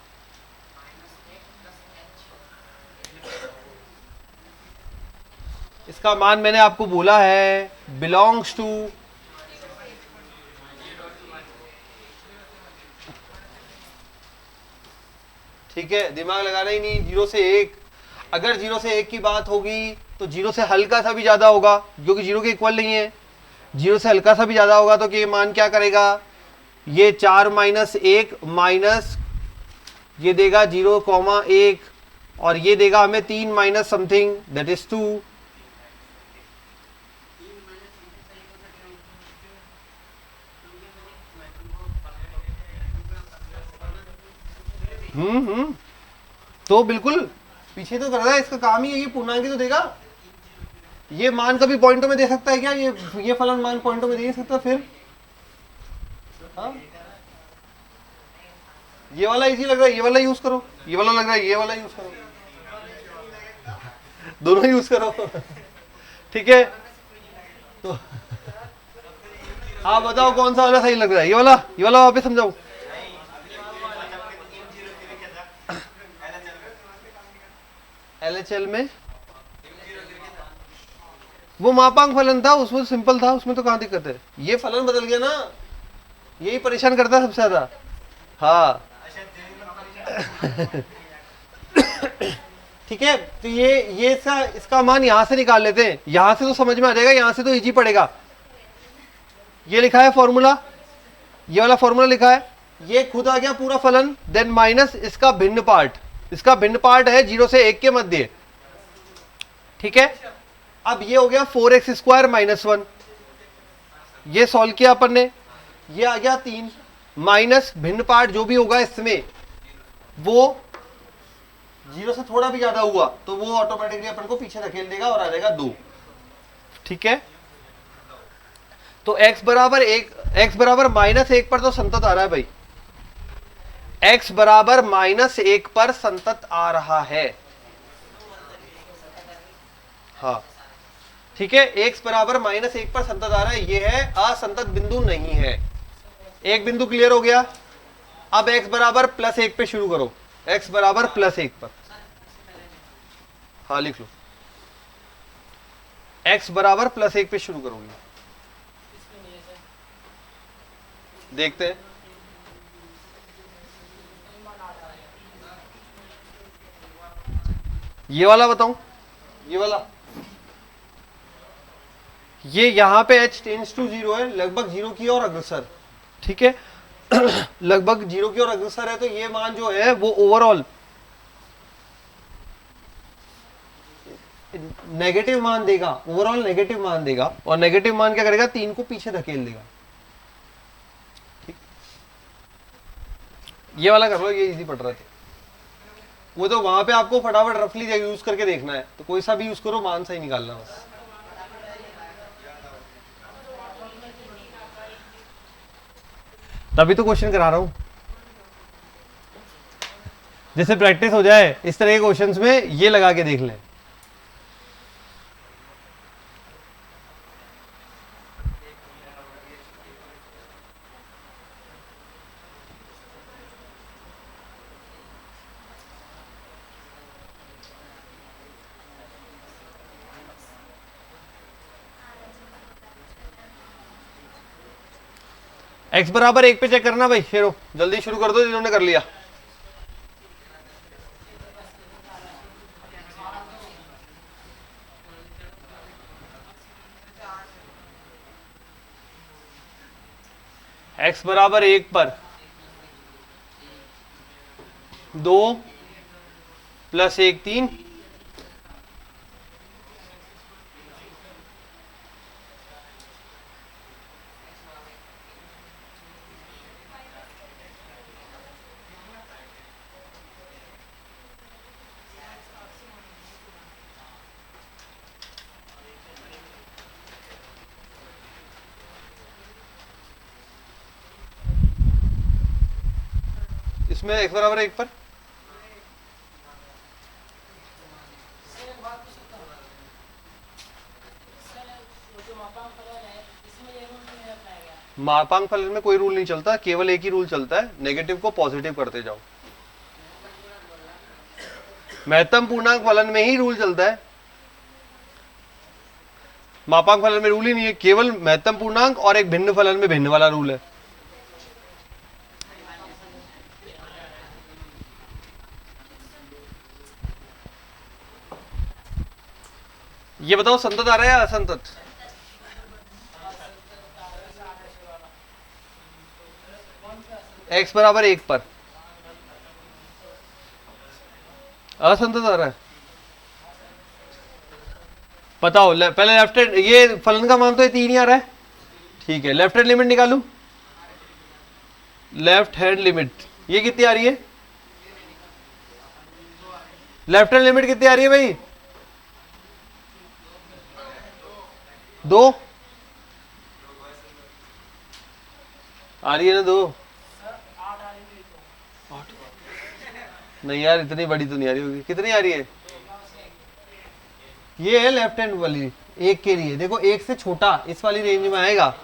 Speaker 1: इसका मान मैंने आपको बोला है बिलोंग्स टू ठीक है, दिमाग लगाना ही नहीं, 0 से 1, अगर 0 से 1 की बात होगी तो 0 से हल्का सा भी ज्यादा होगा, जो कि 0 के इक्वल नहीं है। 0 से हल्का सा भी ज्यादा होगा तो ये मान क्या करेगा, ये 4 माइनस 1 माइनस ये देगा 0,1 और ये देगा हमें 3 माइनस समथिंग दैट इज 2। तो बिल्कुल पीछे तो कर रहा है, इसका काम ही है, ये पूर्णांक तो देगा। ये मान कभी पॉइंटों में दे सकता है क्या, ये फलन मान पॉइंटों में दे सकता फिर? हाँ ये वाला इजी लग रहा है, ये वाला यूज करो, ये वाला लग रहा है, ये वाला यूज करो, दोनों यूज करो ठीक है। तो आप बताओ कौन सा वाला सही लग रहा है, ये वाला वापस समझाओ। LHL में वो मापांक फलन था, उसमें सिंपल था, उसमें तो कहां दिक्कत है। ये फलन बदल गया ना, यही परेशान करता है सबसे ज्यादा। हाँ ठीक है, तो ये इसका मान यहां से निकाल लेते हैं, यहां से तो समझ में आ जाएगा, यहां से तो इजी पड़ेगा। ये लिखा है फॉर्मूला, ये वाला फॉर्मूला लिखा है, ये खुद आ गया पूरा फलन, देन माइनस इसका भिन्न पार्ट, इसका भिन्न पार्ट है 0 से 1 के मध्य, ठीक है। अब ये हो गया 4x² माइनस 1, ये सॉल्व किया अपन ने, ये आ गया 3 माइनस भिन्न पार्ट जो भी होगा इसमें वो 0 से थोड़ा भी ज्यादा हुआ तो वो ऑटोमेटिकली अपन को पीछे धकेल देगा और आ जाएगा 2, ठीक है। तो x बराबर -1 पर तो संतत आ रहा है भाई, x बराबर -1 पर संतत आ रहा है, हाँ ठीक है। x बराबर -1 पर संतत आ रहा है, ये है असंतत बिंदु नहीं है। एक बिंदु क्लियर हो गया। अब x बराबर +1 पे शुरू करो, x बराबर +1 पर, हाँ लिख लो, x बराबर +1 पे शुरू करोगे, देखते हैं। ये वाला बताऊं, ये वाला, ये यहां पे h टेंड्स टू 0 है, लगभग 0 की ओर अग्रसर, ठीक है लगभग 0 की ओर अग्रसर है, तो ये मान जो है वो ओवरऑल नेगेटिव मान देगा, ओवरऑल नेगेटिव मान देगा, और नेगेटिव मान क्या करेगा, 3 को पीछे धकेल देगा, ठीक। ये वाला कर लो, ये इजी पड़ रहा था। वो तो वहां पे आपको फटाफट रफली यूज करके देखना है, तो कोई सा भी यूज करो, मान सही निकालना बस। तभी तो क्वेश्चन करा रहा हूं, जैसे प्रैक्टिस हो जाए इस तरह के क्वेश्चंस में, ये लगा के देख लें। x बराबर 1 पे चेक करना भाई, शेरो जल्दी शुरू कर दो जिन्होंने कर लिया। x बराबर 1 पर 2 + 1 3, इसमें x बराबर 1 पर मापांक फलन में कोई रूल नहीं चलता, केवल एक ही रूल चलता है, नेगेटिव को पॉजिटिव करते जाओ। महत्तम पूर्णांक फलन में ही रूल चलता है, मापांक फलन में रूल ही नहीं है, केवल महत्तम पूर्णांक और एक भिन्न फलन में भिन्न वाला रूल है। ये बताओ संतत आ रहा है या असंतत? x बराबर 1 पर असंतत आ रहा है। बताओ पहले लेफ्ट हैंड, ये फलन का मान तो ये 3 ही आ रहा है, ठीक है। लेफ्ट हैंड लिमिट निकालू, लेफ्ट हैंड लिमिट ये कितनी आ रही है? लेफ्ट हैंड लिमिट कितनी आ रही है भाई? 2 आ रही है ना? 2 नहीं यार, इतनी बड़ी तो नहीं आ रही होगी। कितनी आ रही है? ये है लेफ्ट हैंड वाली एक के लिए। देखो एक से छोटा इस वाली रेंज में आएगा,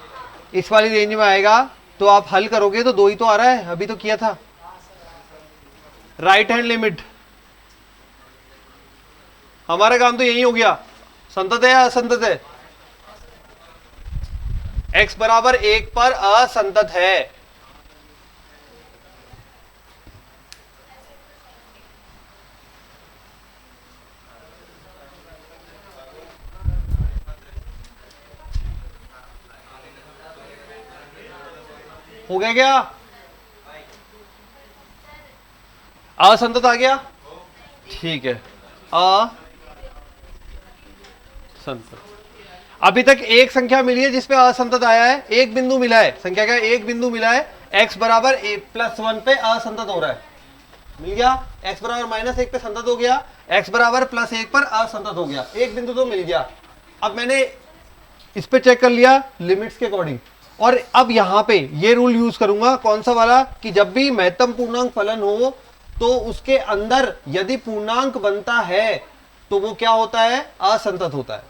Speaker 1: इस वाली रेंज में आएगा तो आप हल करोगे तो 2 ही तो आ रहा है, अभी तो किया था। राइट हैंड लिमिट, हमारा काम तो यही हो गया। संतत है या असंतत है? x बराबर 1 पर असंतत है। हो गया क्या? असंतत आ गया, ठीक है। असंतत, अभी तक एक संख्या मिली है जिसपे असंतत आया है, एक बिंदु मिला है। संख्या का एक बिंदु मिला है, x बराबर +1 पे असंतत हो रहा है, मिल गया। x बराबर -1 पे संतत हो गया, x बराबर +1 पर असंतत हो गया, एक बिंदु तो मिल गया। अब मैंने इस पे चेक कर लिया लिमिट्स के अकॉर्डिंग, और अब यहां पे ये रूल यूज करूंगा, कौन सा वाला, कि जब भी महत्तम पूर्णांक फलन हो तो उसके अंदर यदि पूर्णांक बनता है तो वो क्या होता है? असंतत होता है।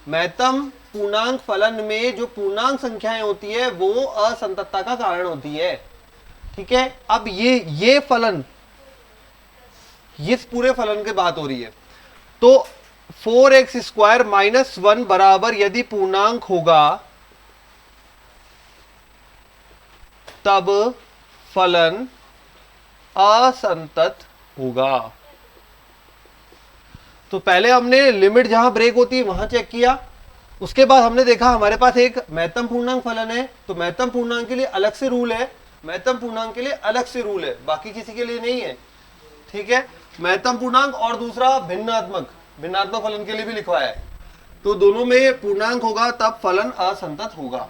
Speaker 1: महत्तम पूर्णांक फलन में जो पूर्णांक संख्याएं होती है वो असंततता का कारण होती है, ठीक है। अब ये फलन, इस पूरे फलन की बात हो रही है, तो 4x² - 1 बराबर यदि पूर्णांक होगा तब फलन असंतत होगा। तो पहले हमने लिमिट जहां ब्रेक होती है वहां चेक किया, उसके बाद हमने देखा हमारे पास एक महत्तम पूर्णांक फलन है, तो महत्तम पूर्णांक के लिए अलग से रूल है, महत्तम पूर्णांक के लिए अलग से रूल है, बाकी किसी के लिए नहीं है, ठीक है। महत्तम पूर्णांक और दूसरा भिन्नात्मक फलन के लिए भी लिखवाया है, तो दोनों में पूर्णांक होगा तब फलन असंतत होगा।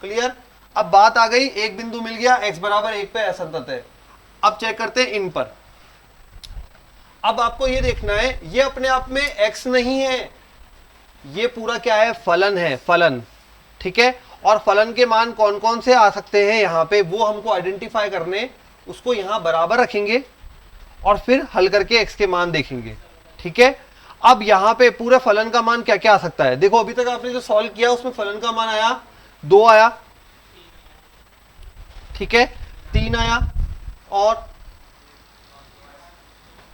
Speaker 1: क्लियर? अब बात आ गई, एक बिंदु मिल गया, x बराबर 1 पे असंतत है। अब चेक करते हैं इन पर। अब आपको ये देखना है, ये अपने आप में x नहीं है, ये पूरा क्या है? फलन है, फलन, ठीक है। और फलन के मान कौन कौन से आ सकते हैं यहाँ पे, वो हमको आइडेंटिफाई करने, उसको यहां बराबर रखेंगे और फिर हल करके x के मान देखेंगे, ठीक है। अब यहाँ पे पूरे फलन का मान क्या क्या आ सकता है? देखो अभी तक आपने जो सॉल्व किया उसमें फलन का मान आया 2 आया, ठीक है, 3 आया, और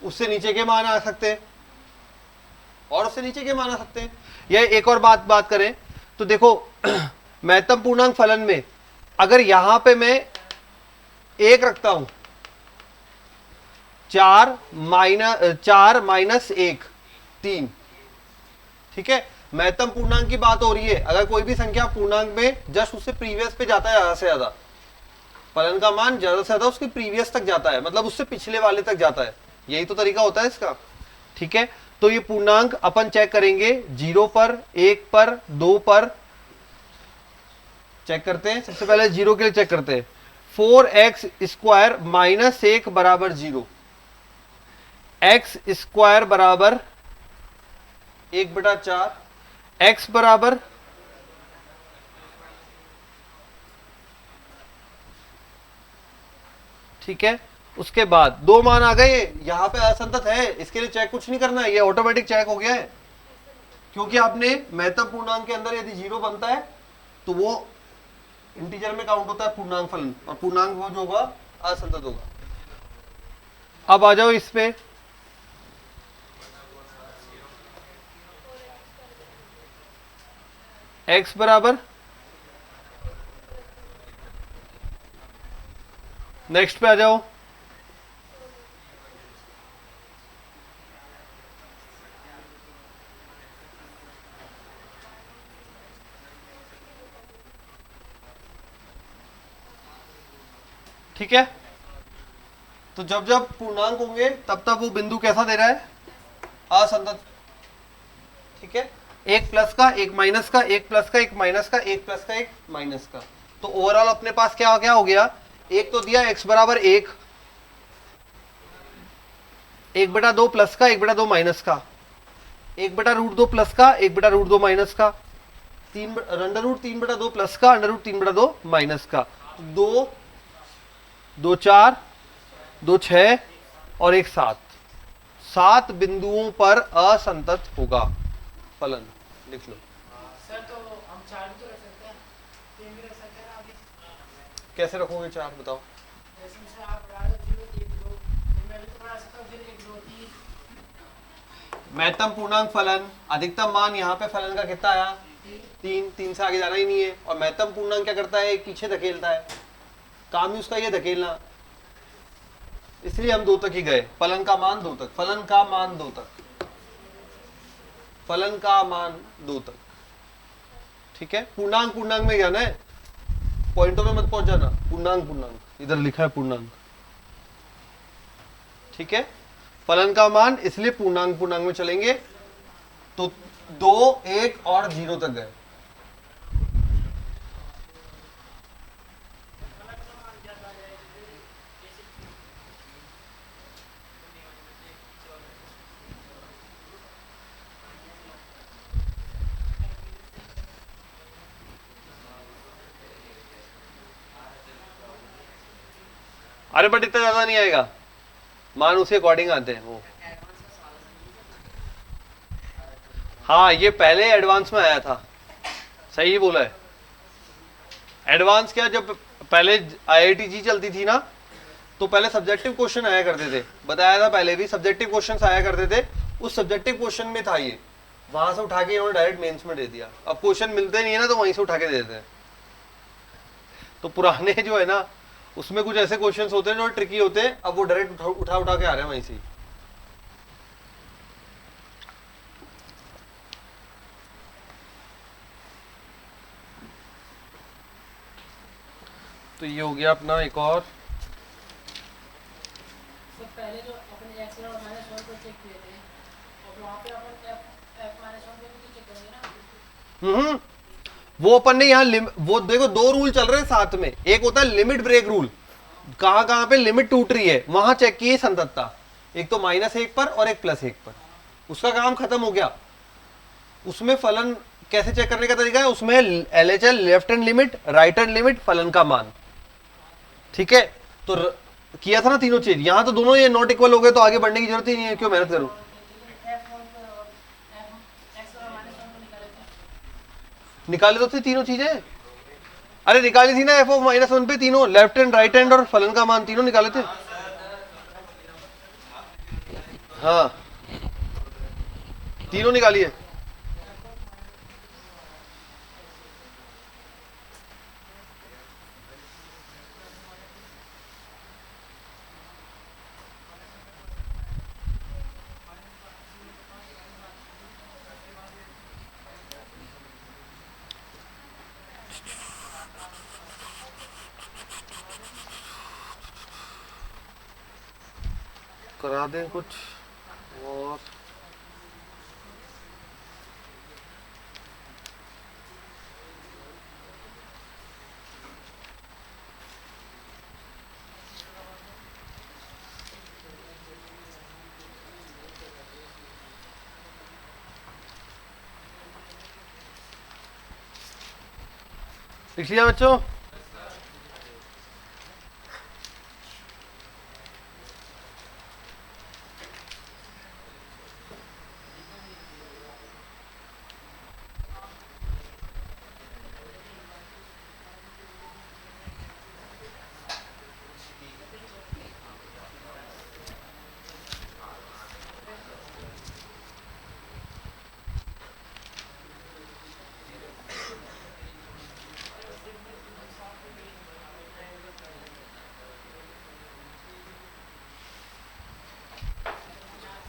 Speaker 1: उससे नीचे के मान आ सकते हैं, और उससे नीचे के मान आ सकते हैं। या एक और बात करें तो देखो महत्तम पूर्णांक फलन में अगर यहां पे मैं 1 रखता हूं, 4 - 1 3, ठीक है। महत्तम पूर्णांक की बात हो रही है, अगर कोई भी संख्या पूर्णांक में जस्ट उससे प्रीवियस पे जाता है, ज्यादा से ज्यादा फलन का मान ज्यादा से ज्यादा उसके प्रीवियस तक जाता है, मतलब उससे पिछले वाले तक जाता है, यही तो तरीका होता है इसका, ठीक है। तो ये पूर्णांक अपन चेक करेंगे 0 पर, 1 पर, 2 पर चेक करते हैं। सबसे पहले 0 के लिए चेक करते हैं। 4x² - 1 बराबर 0, x² बराबर 1/4, x बराबर ठीक है उसके बाद दो मान आ गए, यहां पे असंतत है, इसके लिए चेक कुछ नहीं करना है, ये ऑटोमेटिक चेक हो गया है, क्योंकि आपने महत्तम पूर्णांक के अंदर यदि 0 बनता है तो वो इंटीजर में काउंट होता है पूर्णांक फलन, और पूर्णांक वो जो होगा असंतत होगा। अब आ जाओ इस पे, x बराबर, नेक्स्ट पे आ जाओ, ठीक है। तो जब जब पूर्णांक होंगे तब तब वो बिंदु कैसा दे रहा है, असंतत, ठीक है। एक प्लस का, एक माइनस का, एक प्लस का, एक माइनस का, एक प्लस का, एक माइनस का, तो ओवरऑल अपने पास क्या क्या हो गया, एक तो दिया x बराबर एक, 1/2 प्लस का, 1/2 माइनस का, 1/√2 प्लस का, 1/√2 माइनस का, अंडर रूट 3/2 प्लस का, अंडर रूट 3/2 माइनस का, 2 2 4 2 6 और एक 7, 7 बिंदुओं पर असंतत होगा फलन, लिख लो।
Speaker 2: सर तो हम 4 भी तो रख सकते हैं, 3 भी रख सकते हैं ना आगे।
Speaker 1: कैसे रखोगे 4 बताओ।
Speaker 2: जैसे से आप बढ़ा दो 0 1 2, फिर मैं भी तो बढ़ा सकता हूँ, फिर 1 2 3।
Speaker 1: महत्तम पूर्णांक फलन, अधिकतम मान यहाँ पे फलन का कितना आया, 3, 3 से आगे जाना ही नहीं है, और महत्तम पूर्णांक क्या करता है, पीछे धकेलता है, काम ही उसका ये धकेलना, इसलिए हम 2 तक ही गए, फलन का मान 2 तक, फलन का मान 2 तक, फलन का मान 2 तक, ठीक है। पूर्णांक पूर्णांक में जाना है, पॉइंटों में मत पहुंच जाना, पूर्णांक पूर्णांक, इधर लिखा है पूर्णांक, ठीक है। फलन का मान, इसलिए पूर्णांक पूर्णांक में चलेंगे, तो 2 1 और 0 तक गए। अरे बट इतना ज्यादा नहीं आएगा, मान उसे अकॉर्डिंग आते हैं वो। हाँ ये पहले एडवांस में आया था, सही बोला है। एडवांस क्या, जब पहले IIT-JEE चलती थी ना, तो पहले सब्जेक्टिव क्वेश्चन आया करते थे, बताया था पहले भी, सब्जेक्टिव क्वेश्चन आया करते थे, उस सब्जेक्टिव क्वेश्चन में था ये, वहां से उठा के इन्होंने डायरेक्ट मेंस में दे दिया। अब क्वेश्चन मिलते नहीं है ना, तो वहीं से उठा के दे देते हैं। तो पुराने जो है ना, उसमें कुछ ऐसे क्वेश्चंस होते हैं जो ट्रिकी होते हैं, अब वो डायरेक्ट उठा उठा के आ रहे हैं वहीं से। तो ये हो गया अपना एक और,
Speaker 2: तो पहले जो अपने x और -1 को चेक किए थे, और वहाँ पे अपन f -1 को भी चेक करेंगे ना।
Speaker 1: वो अपन ने यहाँ वो देखो 2 रूल चल रहे हैं साथ में, एक होता है लिमिट ब्रेक रूल, कहां कहां पे लिमिट टूट रही है वहां चेक किए संततता, एक तो -1 पर और एक +1 पर, उसका काम खत्म हो गया। उसमें फलन कैसे चेक करने का तरीका है, उसमें LHL left hand limit, right hand limit, फलन का मान, ठीक है। तो किया था ना तीनों चीज, यहां तो दोनों ये नॉट इक्वल हो गए, तो आगे बढ़ने की जरूरत ही नहीं है, क्यों मेहनत करूं। निकाले तो थे तीनों चीजें, अरे निकाली थी ना f(-1) पे तीनों, लेफ्ट हैंड, राइट हैंड और फलन का मान तीनों निकाले थे। हाँ तीनों निकालिए। करा दें कुछ और, लिख लिया बच्चों।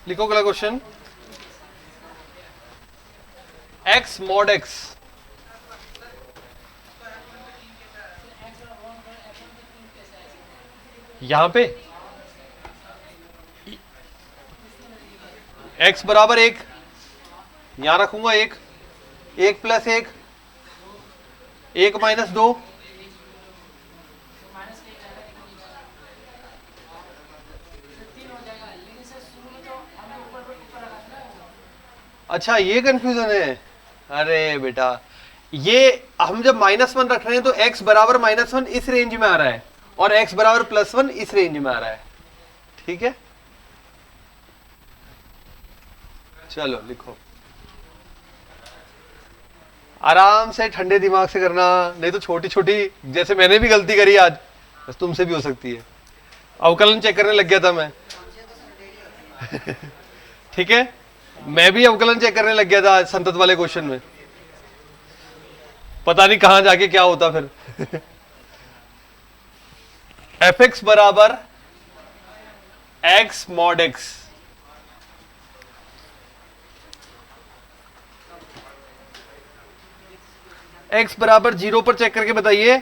Speaker 1: लिखो अगला क्वेश्चन, x mod x यहां पे x बराबर 1, यहां रखूंगा 1, 1 प्लस 1, 1 माइनस 2,
Speaker 2: माइनस के जाएगा फिर 3 हो जाएगा, लेकिन सर शुरू में तो हमने ऊपर रखा था ना।
Speaker 1: अच्छा ये कंफ्यूजन है। अरे बेटा ये हम जब -1 रख रहे हैं तो x बराबर -1 इस रेंज में आ रहा है और x बराबर +1 इस रेंज में आ रहा है, ठीक है। चलो लिखो, आराम से ठंडे दिमाग से करना, नहीं तो छोटी छोटी जैसे मैंने भी गलती करी आज, बस तुमसे भी हो सकती है। अवकलन चेक करने लग गया था मैं ठीक है, मैं भी अवकलन चेक करने लग गया था आज संतत वाले क्वेश्चन में, पता नहीं कहां जाके क्या होता फिर fx बराबर x mod x, x बराबर 0 पर चेक करके बताइए।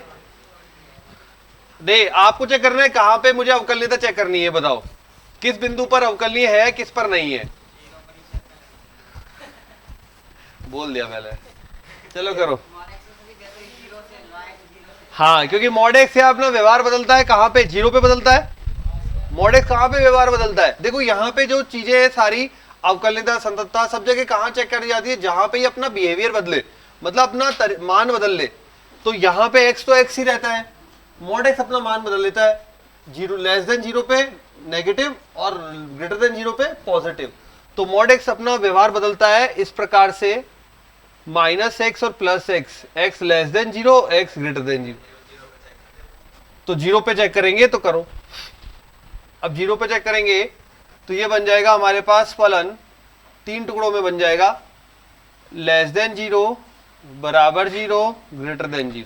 Speaker 1: दे आपको चेक करना है कहां पे मुझे अवकलनीयता चेक करनी है, बताओ किस बिंदु पर अवकलनीय है किस पर नहीं है। बोल दिया पहले, चलो करो। हाँ क्योंकि mod x से अपना व्यवहार बदलता है, कहां पे 0 पे बदलता है, mod x कहां पे व्यवहार बदलता है। देखो यहां पे जो चीजें है सारी अवकलनीयता संततता सब जगह कहां चेक करी जाती है, जहां पे अपना बिहेवियर बदले, मतलब अपना मान बदल ले। तो यहां पे x तो x ही रहता है, mod x अपना मान बदल लेता है, 0 लेस देन 0 पे नेगेटिव और ग्रेटर देन 0 पे पॉजिटिव। तो mod x अपना व्यवहार बदलता है इस प्रकार से -x और +x, x less then 0, x greater than 0। तो 0 पे चेक करेंगे तो करो, अब 0 पे चेक करेंगे तो ये बन जाएगा हमारे पास फलन 3 टुकड़ों में बन जाएगा, लेस देन 0, बराबर 0, ग्रेटर देन 0।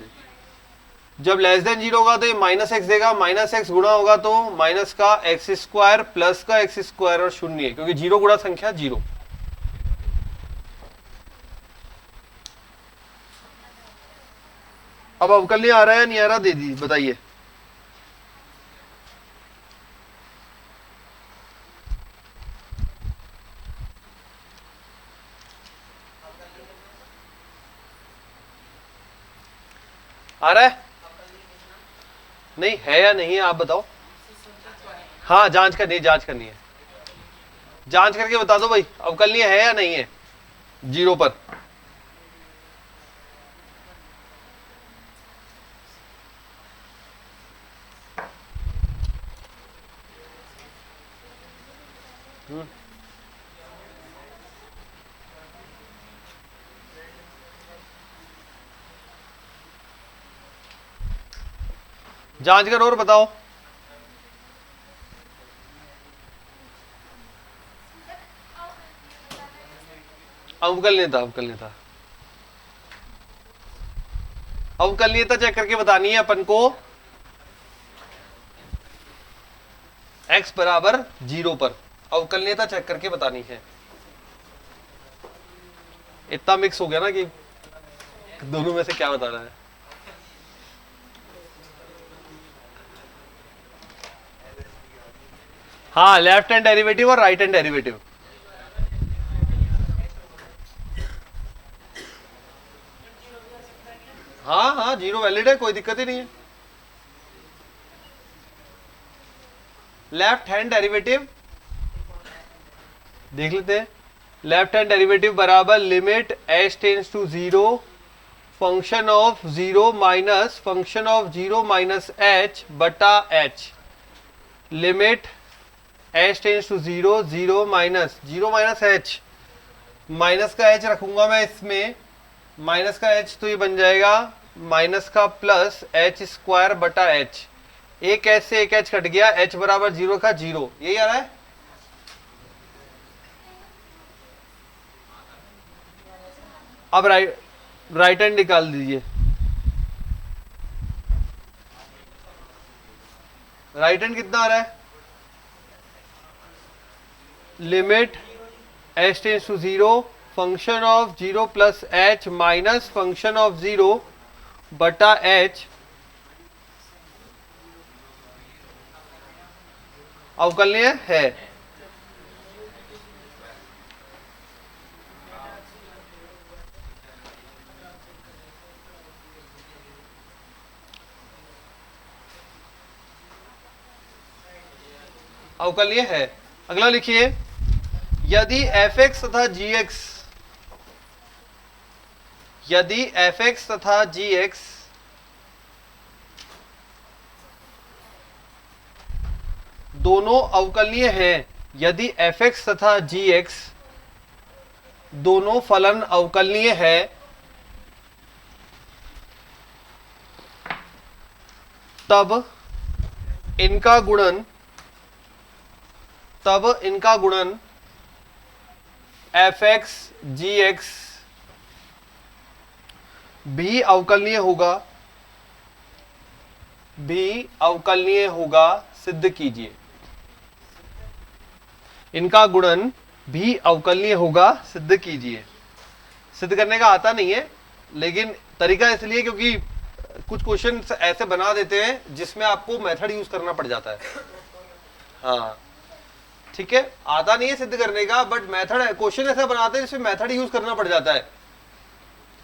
Speaker 1: जब लेस देन 0 होगा तो ये -x देगा, -x गुणा होगा तो माइनस का x² प्लस का x² और 0 है, क्योंकि 0 गुणा संख्या 0। अब अवकलनीय आ रहा है नहीं आ रहा, दे दी बताइए। आ रहा है नहीं है या नहीं है आप बताओ। हाँ जांच करनी है, जांच करनी है, जांच करके बता दो भाई अवकलनीय है या नहीं है 0 पर। जांच करो और बताओ। अवकलनीयता, अवकलनीयता, अवकलनीयता चेक करके बतानी है अपन को x बराबर 0 पर अवकलनीयता चेक करके बतानी है। इतना मिक्स हो गया ना कि दोनों में से क्या बता रहा है। हाँ लेफ्ट हैंड डेरिवेटिव और राइट हैंड डेरिवेटिव, हाँ हाँ 0 वैलिड है, कोई दिक्कत ही नहीं है। लेफ्ट हैंड डेरिवेटिव देख लेते हैं, लेफ्ट हैंड डेरिवेटिव बराबर limit h tends to 0 function of 0 minus function of 0 minus h बटा h, limit h tends to 0, 0 minus h, minus का h रखूंगा मैं इसमें, माइनस का h तो ये बन जाएगा माइनस का प्लस h² बटा h, एक h से एक h कट गया, h बराबर 0 का 0, यही आ रहा है। अब राइट हैंड निकाल दीजिए, राइट हैंड कितना आ रहा है, limit h tends to 0 function of 0 plus h minus function of 0 बटा h अवकलनीय है। अवकलनीय है। अगला लिखिए, यदि f(x) तथा g(x) यदि f(x) तथा g(x) दोनों अवकलनीय हैं, यदि f(x) तथा g(x) दोनों फलन अवकलनीय है, तब इनका गुणन f(x) g(x) भी अवकलनीय होगा, सिद्ध कीजिए। इनका गुणन भी अवकलनीय होगा, सिद्ध कीजिए। सिद्ध करने का आता नहीं है, लेकिन तरीका इसलिए क्योंकि कुछ क्वेश्चन ऐसे बना देते हैं जिसमें आपको मेथड यूज करना पड़ जाता है। हाँ ठीक है, आता नहीं है सिद्ध करने का, बट मेथड क्वेश्चन ऐसा बनाते हैं जिसमें मेथड यूज करना पड़ जाता है,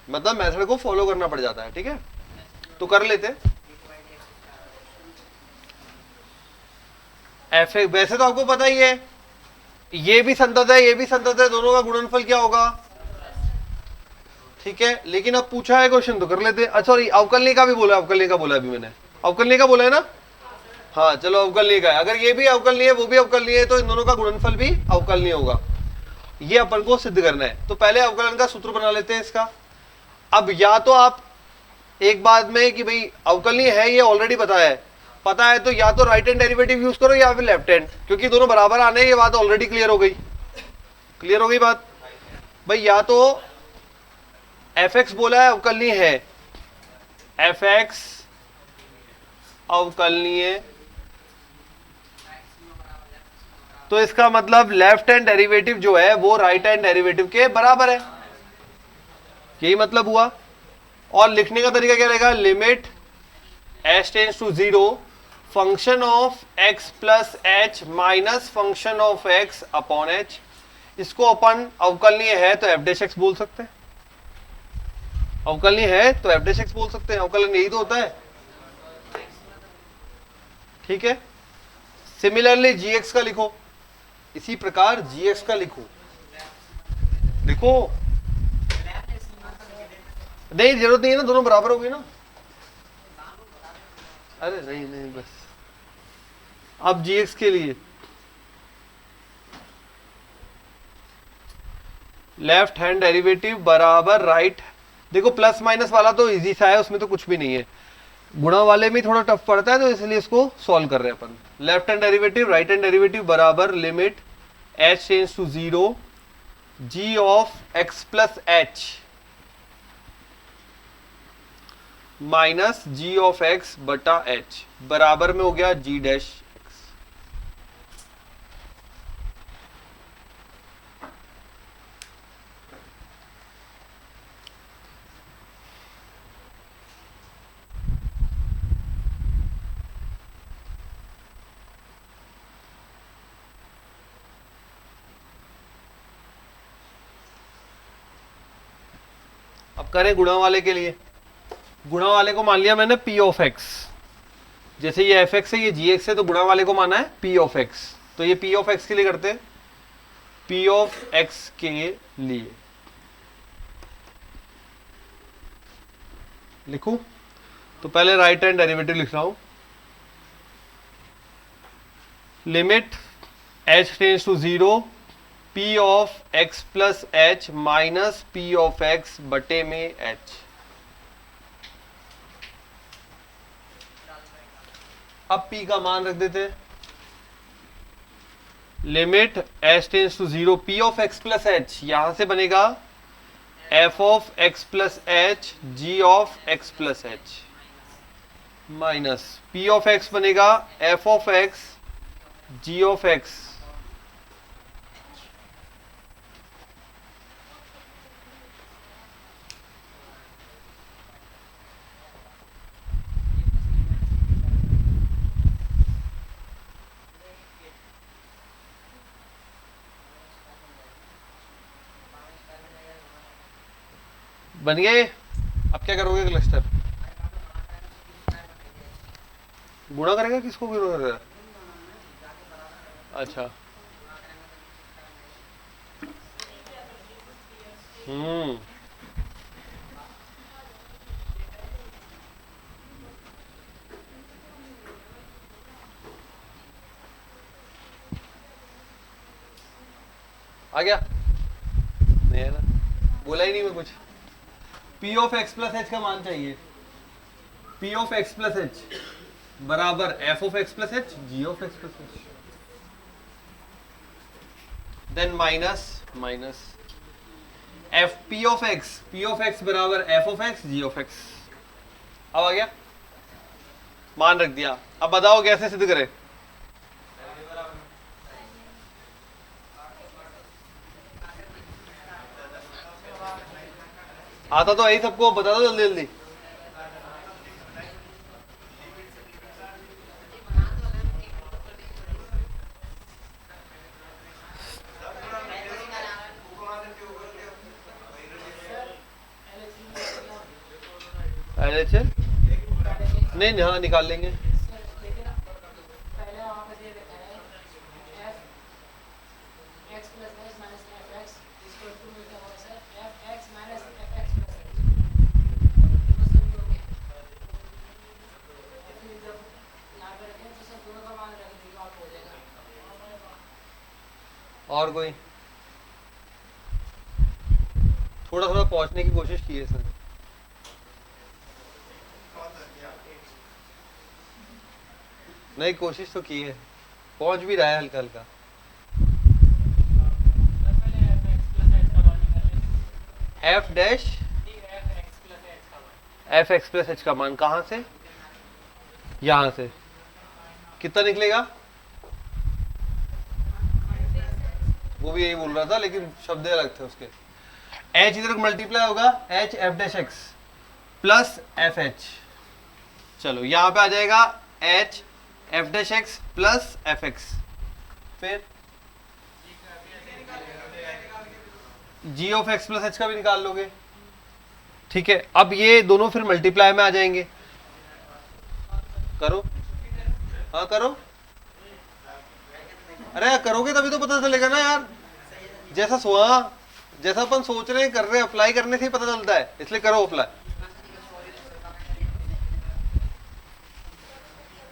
Speaker 1: मतलब मेथड को फॉलो करना पड़ जाता है। ठीक है, तो कर लेते हैं। वैसे तो आपको पता ही है, ये भी संतत है, ये भी संतत है, दोनों का गुणनफल क्या होगा। ठीक है, लेकिन अब पूछा है क्वेश्चन तो कर लेते हैं। सॉरी, अवकलनीय का भी बोला, अवकलनीय का बोला अभी मैंने, अवकलनीय का बोला है ना। हाँ चलो, अवकलनीय का है। अगर ये भी अवकलनीय है, वो भी अवकलनीय है, तो इन दोनों का गुणनफल भी अवकलनीय होगा। ये अपन को सिद्ध करना है। तो पहले अवकलन का सूत्र बना लेते हैं इसका। अब या तो आप एक बात में कि भाई अवकलनीय है, ये ऑलरेडी पता है तो या तो राइट हैंड डेरिवेटिव यूज करो या फिर लेफ्ट हैंड, क्योंकि दोनों बराबर आने, ये बात ऑलरेडी क्लियर हो गई बात भाई। या तो f(x) बोला है अवकलनीय है, f(x) अवकलनीय, तो इसका मतलब लेफ्ट हैंड डेरिवेटिव जो है वो राइट हैंड डेरिवेटिव के बराबर है, यही मतलब हुआ। और लिखने का तरीका क्या रहेगा, limit h tends to 0 function of x plus h minus function of x upon h। इसको अपन अवकलनीय है तो f'(x) बोल सकते हैं, अवकलनीय है तो f'(x) बोल सकते हैं, अवकलन यही तो होता है। ठीक है, सिमिलरली gx का लिखो, इसी प्रकार gx का लिखो नहीं, जरूरत नहीं है ना, दोनों बराबर हो गए ना। अरे नहीं बस अब gx के लिए लेफ्ट हैंड डेरिवेटिव बराबर राइट। देखो प्लस माइनस वाला तो इजी सा है, उसमें तो कुछ भी नहीं है। गुणा वाले में थोड़ा टफ पड़ता है, तो इसलिए इसको सॉल्व कर रहे हैं अपन। Left hand derivative right hand derivative बराबर limit h tends to 0 g of x plus h minus g of x बटा h बराबर में हो गया g'(x). अब करें गुणा वाले के लिए। गुणा वाले को मान लिया मैंने p ऑफ x, जैसे ये f(x) है, ये g(x) है, तो गुणा वाले को माना है p ऑफ x। तो ये p ऑफ x के लिए करते हैं, p ऑफ x के लिए लिखूं तो पहले राइट हैंड डेरिवेटिव लिख रहा हूं, limit h tends to 0 p of x plus h minus p of x बटे में h। अब p का मान रख देते हैं, limit h tends to 0 p of x plus h, यहां से बनेगा f of x plus h g of x plus h minus p of x बनेगा f of x g of x बन गए। अब क्या करोगे क्लस्टर? गुणा करेगा, किसको गुणा करेगा? अच्छा, आ गया? नहीं है ना, बोला ही नहीं मैं कुछ। P of x plus h का मान चाहिए। P of x plus h बराबर f of x plus h g of x plus h, then minus f p of x बराबर f of x g of x। अब आ गया, मान रख दिया। अब बताओ कैसे सिद्ध करें? आता तो यही सबको, बता दो जल्दी जल्दी। LHL नहीं, हाँ निकाल लेंगे।
Speaker 2: लेकिन पहले वहाँ पे दे रखा है f x plus h minus f x equal to में क्या होगा sir? f x minus f x plus h। तो सर ये हो गया। फिर जब यहाँ पे रखें तो सर दोनों का मान रख दीजिए, आप हो जाएगा।
Speaker 1: और कोई? थोड़ा थोड़ा पहुंचने की कोशिश की है सर। नहीं, कोशिश तो की है, पहुंच भी रहा है हल्का हल्का। f dash f x plus h का मान कहां से? यहां से। कितना निकलेगा? वो भी यही बोल रहा था, लेकिन शब्द अलग थे उसके। h इधर मल्टीप्लाई होगा h f dash x plus F H. चलो यहां पे आ जाएगा h F dash x plus F x, फिर जी ऑफ एक्स प्लस एच का भी निकाल लोगे। ठीक है, अब ये दोनों फिर मल्टीप्लाई में आ जाएंगे। करो, हाँ करो। अरे करोगे तभी तो पता चलेगा ना यार। जैसा जैसा अपन सोच रहे हैं कर रहे हैं, अप्लाई करने से ही पता चलता है, इसलिए करो अप्लाई।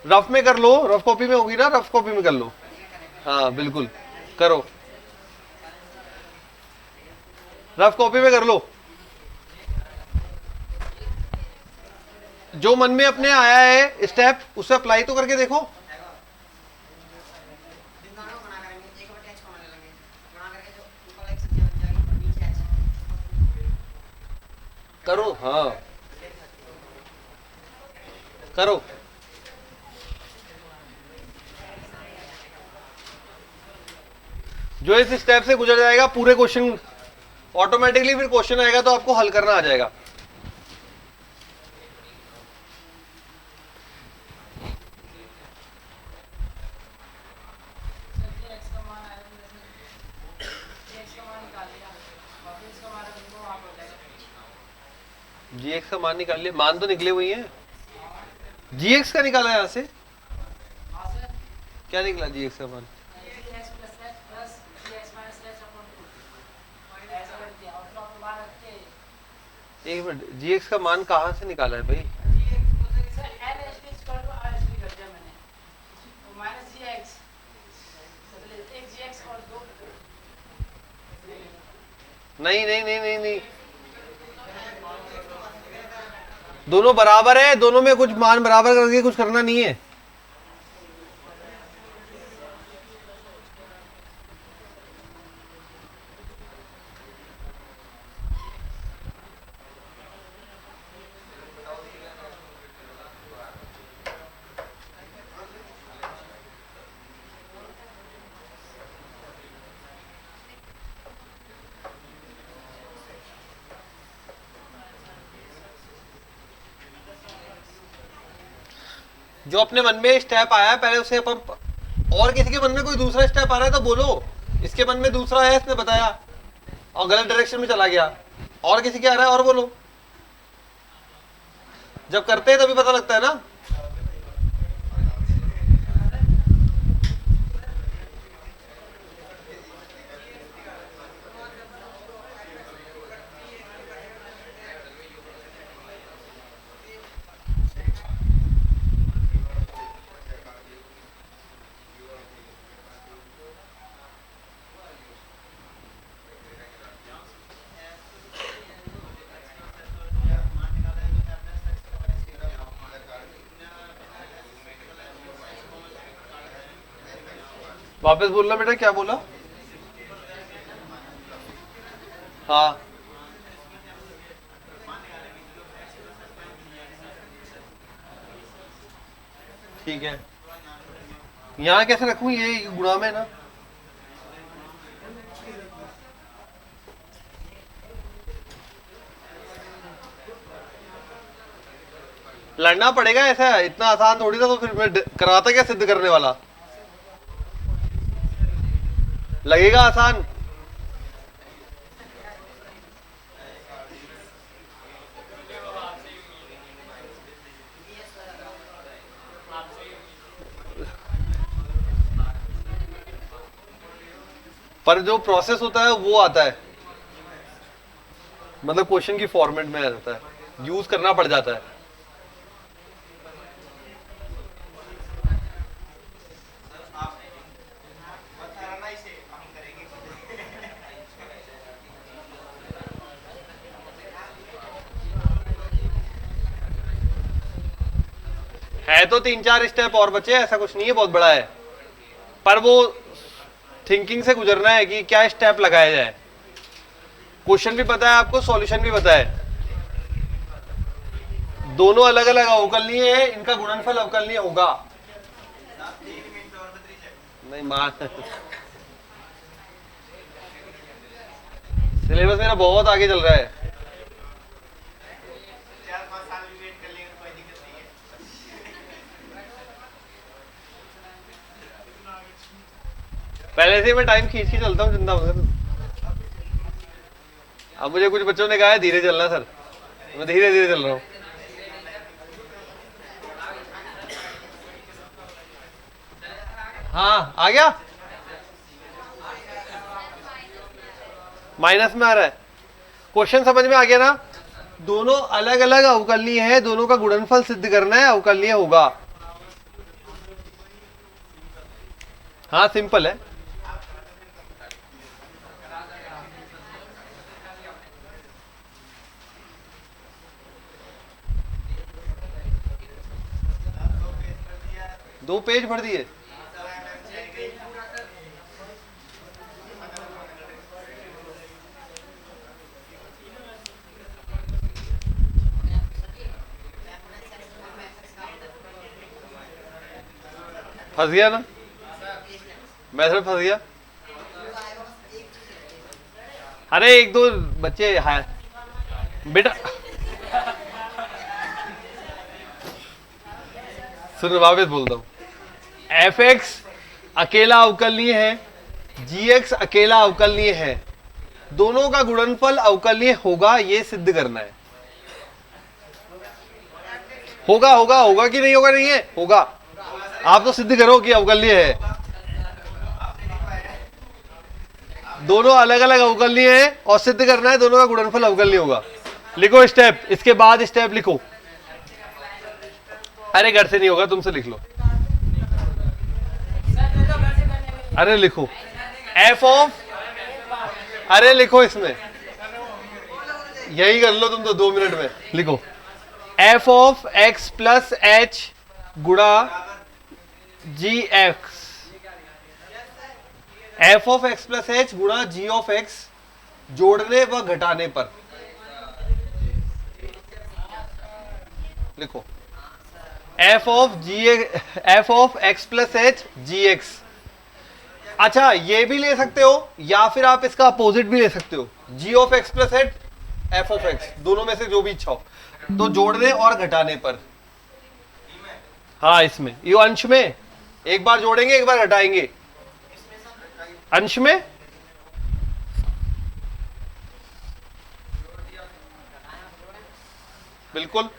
Speaker 1: रफ में कर लो, रफ कॉपी में होगी ना, रफ कॉपी में कर लो। हाँ बिल्कुल करो, रफ कॉपी में कर लो। जो मन में अपने आया है स्टेप, उसे अप्लाई तो करके देखो। करो, हाँ करो। जो इस स्टेप से गुजर जाएगा पूरे क्वेश्चन ऑटोमेटिकली, फिर क्वेश्चन आएगा तो आपको हल करना आ जाएगा। जी एक्स का मान निकाल लिया, मान तो निकले हुई है। जी एक्स का निकाला यहां से, क्या निकला जी एक्स का मान? एक मिनट, जी एक्स का मान कहाँ से निकाला है भाई? नहीं नहीं नहीं नहीं नहीं, दोनों बराबर है, दोनों में कुछ मान बराबर करके कुछ करना नहीं है। जो अपने मन में स्टेप आया है पहले उसे अपन, और किसी के मन में कोई दूसरा स्टेप आ रहा है तो बोलो इसके मन में दूसरा है, इसने बताया और गलत डायरेक्शन में चला गया, और किसी के आ रहा है और बोलो। जब करते हैं तभी पता लगता है ना। वापस बोलना बेटा, क्या बोला? हाँ ठीक है, यहाँ कैसे रखूं, ये गुणा में ना। लड़ना पड़ेगा, ऐसा इतना आसान थोड़ी था, तो फिर मैं कराता क्या सिद्ध करने वाला, लगेगा आसान। पर जो प्रोसेस होता है वो आता है, मतलब क्वेश्चन की फॉर्मेट में आ जाता है, यूज करना पड़ जाता है। है तो 3-4 स्टेप और बचे, ऐसा कुछ नहीं है बहुत बड़ा है, पर वो थिंकिंग से गुजरना है कि क्या स्टेप लगाया जाए। क्वेश्चन भी पता है आपको, सॉल्यूशन भी पता है, दोनों अलग अलग अवकलनीय है, इनका गुणनफल अवकलनीय होगा। नहीं मान सिलेबस मेरा बहुत आगे चल रहा है। पहले से मैं टाइम खींच के चलता हूँ, चिंता मत कर। अब मुझे कुछ बच्चों ने कहा है धीरे चलना सर, मैं धीरे धीरे चल रहा हूँ। हाँ आ गया, माइनस में आ रहा है। क्वेश्चन समझ में आ गया ना? दोनों अलग अलग अवकलनीय है, दोनों का गुणनफल सिद्ध करना है, अवकलनीय होगा। हाँ सिंपल है। दो पेज भर दिए। फंस गया ना, मैं सिर्फ फंस गया। अरे एक दो बच्चे है बेटा, सुन वापस बोलता हूं, एफ एक्स अकेला अवकलनीय है, जी एक्स अकेला अवकलनीय है, दोनों का गुणनफल अवकलनीय होगा, ये सिद्ध करना है। होगा होगा होगा कि नहीं होगा? नहीं है, होगा। आप तो सिद्ध करो कि अवकलनीय है। दोनों अलग अलग अवकलनीय है और सिद्ध करना है दोनों का गुणनफल अवकलनीय होगा। लिखो स्टेप, इसके बाद स्टेप लिखो। अरे घर से नहीं होगा, तुमसे लिख लो। अरे लिखो एफ ऑफ, अरे लिखो इसमें, यही कर लो तुम तो 2 मिनट में। लिखो F of x plus H गुणा G X, F of x plus H गुणा जी ऑफ एक्स जोड़ने व घटाने पर। लिखो F of x plus H G X. अच्छा ये भी ले सकते हो या फिर आप इसका अपोजिट भी ले सकते हो, G of x plus H F of X, दोनों में से जो भी इच्छा हो। तो जोड़ने और घटाने पर, हाँ इसमें ये अंश में एक बार जोड़ेंगे एक बार घटाएंगे, अंश में बिल्कुल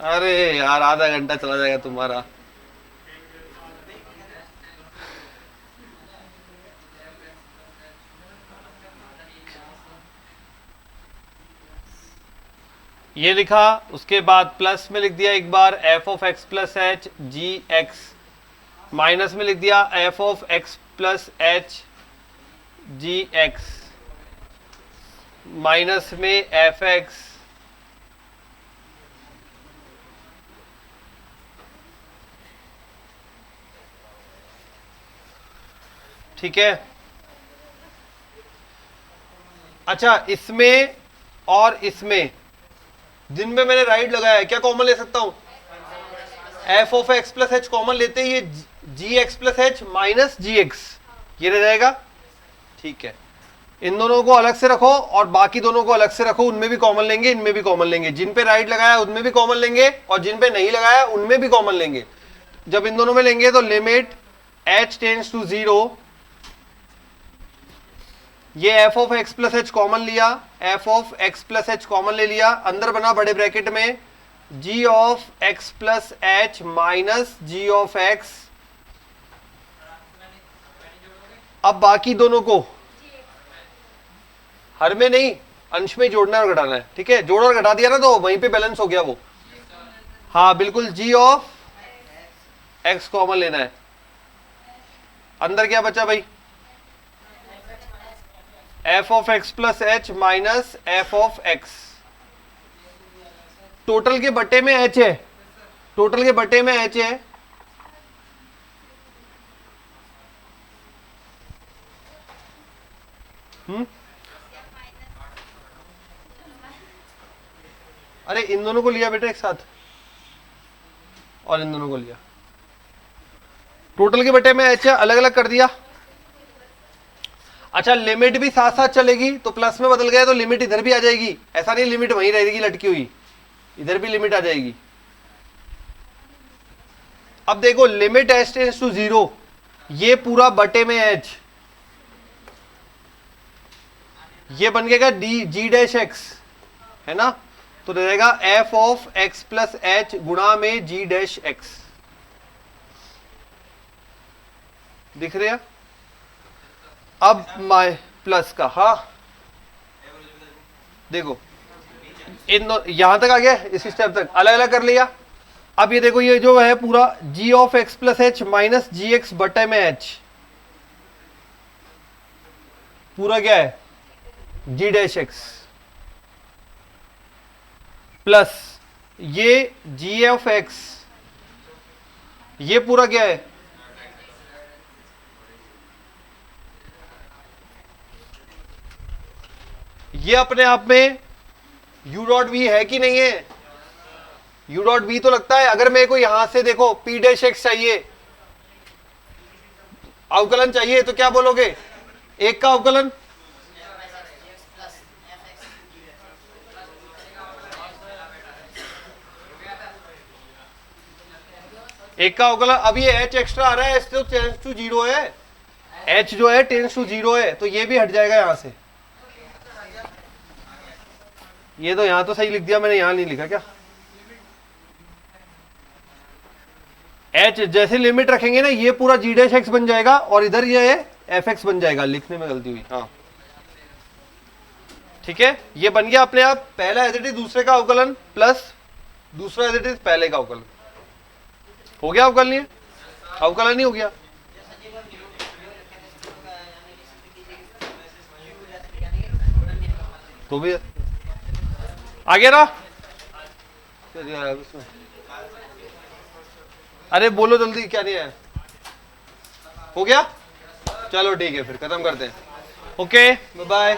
Speaker 1: अरे यार आधा घंटा चला जाएगा तुम्हारा। ये लिखा, उसके बाद प्लस में लिख दिया एक बार F of x plus H G X, minus में लिख दिया F of x plus H G X, minus में एफ एक्स ठीक है। अच्छा, इसमें और इसमें जिनमें मैंने राइट लगाया है क्या कॉमन ले सकता हूं? F of x plus h common लेते ही ये जी x plus h minus g x ये रह जाएगा। ठीक है, इन दोनों को अलग से रखो और बाकी दोनों को अलग से रखो, उनमें भी कॉमन लेंगे, इनमें भी कॉमन लेंगे। जिन पे राइट लगाया उनमें भी कॉमन लेंगे और जिन पे नहीं लगाया उनमें भी कॉमन लेंगे। जब इन दोनों में लेंगे तो लिमिट h टेंड्स टू 0, ये f of x plus h common लिया, f of x plus h common ले लिया, अंदर बना बड़े ब्रैकेट में g of x plus h minus g of x. अब बाकी दोनों को हर में नहीं अंश में जोड़ना और घटाना है। ठीक है, जोड़ और घटा दिया ना तो वहीं पे बैलेंस हो गया वो। हाँ बिल्कुल, जी ऑफ एक्स कॉमन लेना है। अंदर क्या बचा भाई? F of x plus h minus F of x. Total के बटे में एच है, टोटल के बटे में एच है। अरे इन दोनों को लिया बेटा एक साथ और इन दोनों को लिया, टोटल के बटे में एच है, अलग अलग कर दिया। अच्छा, लिमिट भी साथ साथ चलेगी तो प्लस में बदल गया तो लिमिट इधर भी आ जाएगी, ऐसा नहीं लिमिट वहीं रहेगी लटकी हुई, इधर भी लिमिट आ जाएगी। अब देखो लिमिट एच टेंड्स टू 0, ये पूरा बटे में एच, ये बन गएगा डी जी डैश एक्स है ना, तो रहेगा F of x plus H गुणा में जी डैश एक्स। दिख रहे हैं? अब माय प्लस का, हाँ देखो इन यहां तक आ गया, इस स्टेप तक अलग अलग कर लिया। अब ये देखो ये जो है पूरा g of x plus h minus g x बटे में एच, पूरा क्या है? जी डैश एक्स प्लस ये जी ऑफ एक्स, ये पूरा क्या है? ये अपने आप में u डॉट वी है कि नहीं है? u डॉट वी तो लगता है। अगर मेरे को यहां से देखो p डैश एक्स चाहिए, अवकलन चाहिए, तो क्या बोलोगे? एक का अवकलन अब ये h एक्स्ट्रा आ रहा है, तो टेंस टू 0 है, h जो है टेंस टू 0 है, तो ये भी हट जाएगा यहां से। ये तो यहां तो सही लिख दिया मैंने, यहां नहीं लिखा क्या? h जैसे लिमिट रखेंगे ना ये पूरा जी डैश एक्स बन जाएगा और इधर ये एफ एक्स बन जाएगा, लिखने में गलती हुई। हाँ ठीक है, ये बन गया अपने आप पहला एज इट इज दूसरे का अवकलन प्लस दूसरा एज इट इज पहले का अवकलन। हो गया अवकलन? नहीं अवकलन नहीं हो गया। तो भी आ गया ना? अरे बोलो जल्दी, क्या नहीं है? हो गया? चलो ठीक है, फिर खत्म करते हैं। Okay bye bye.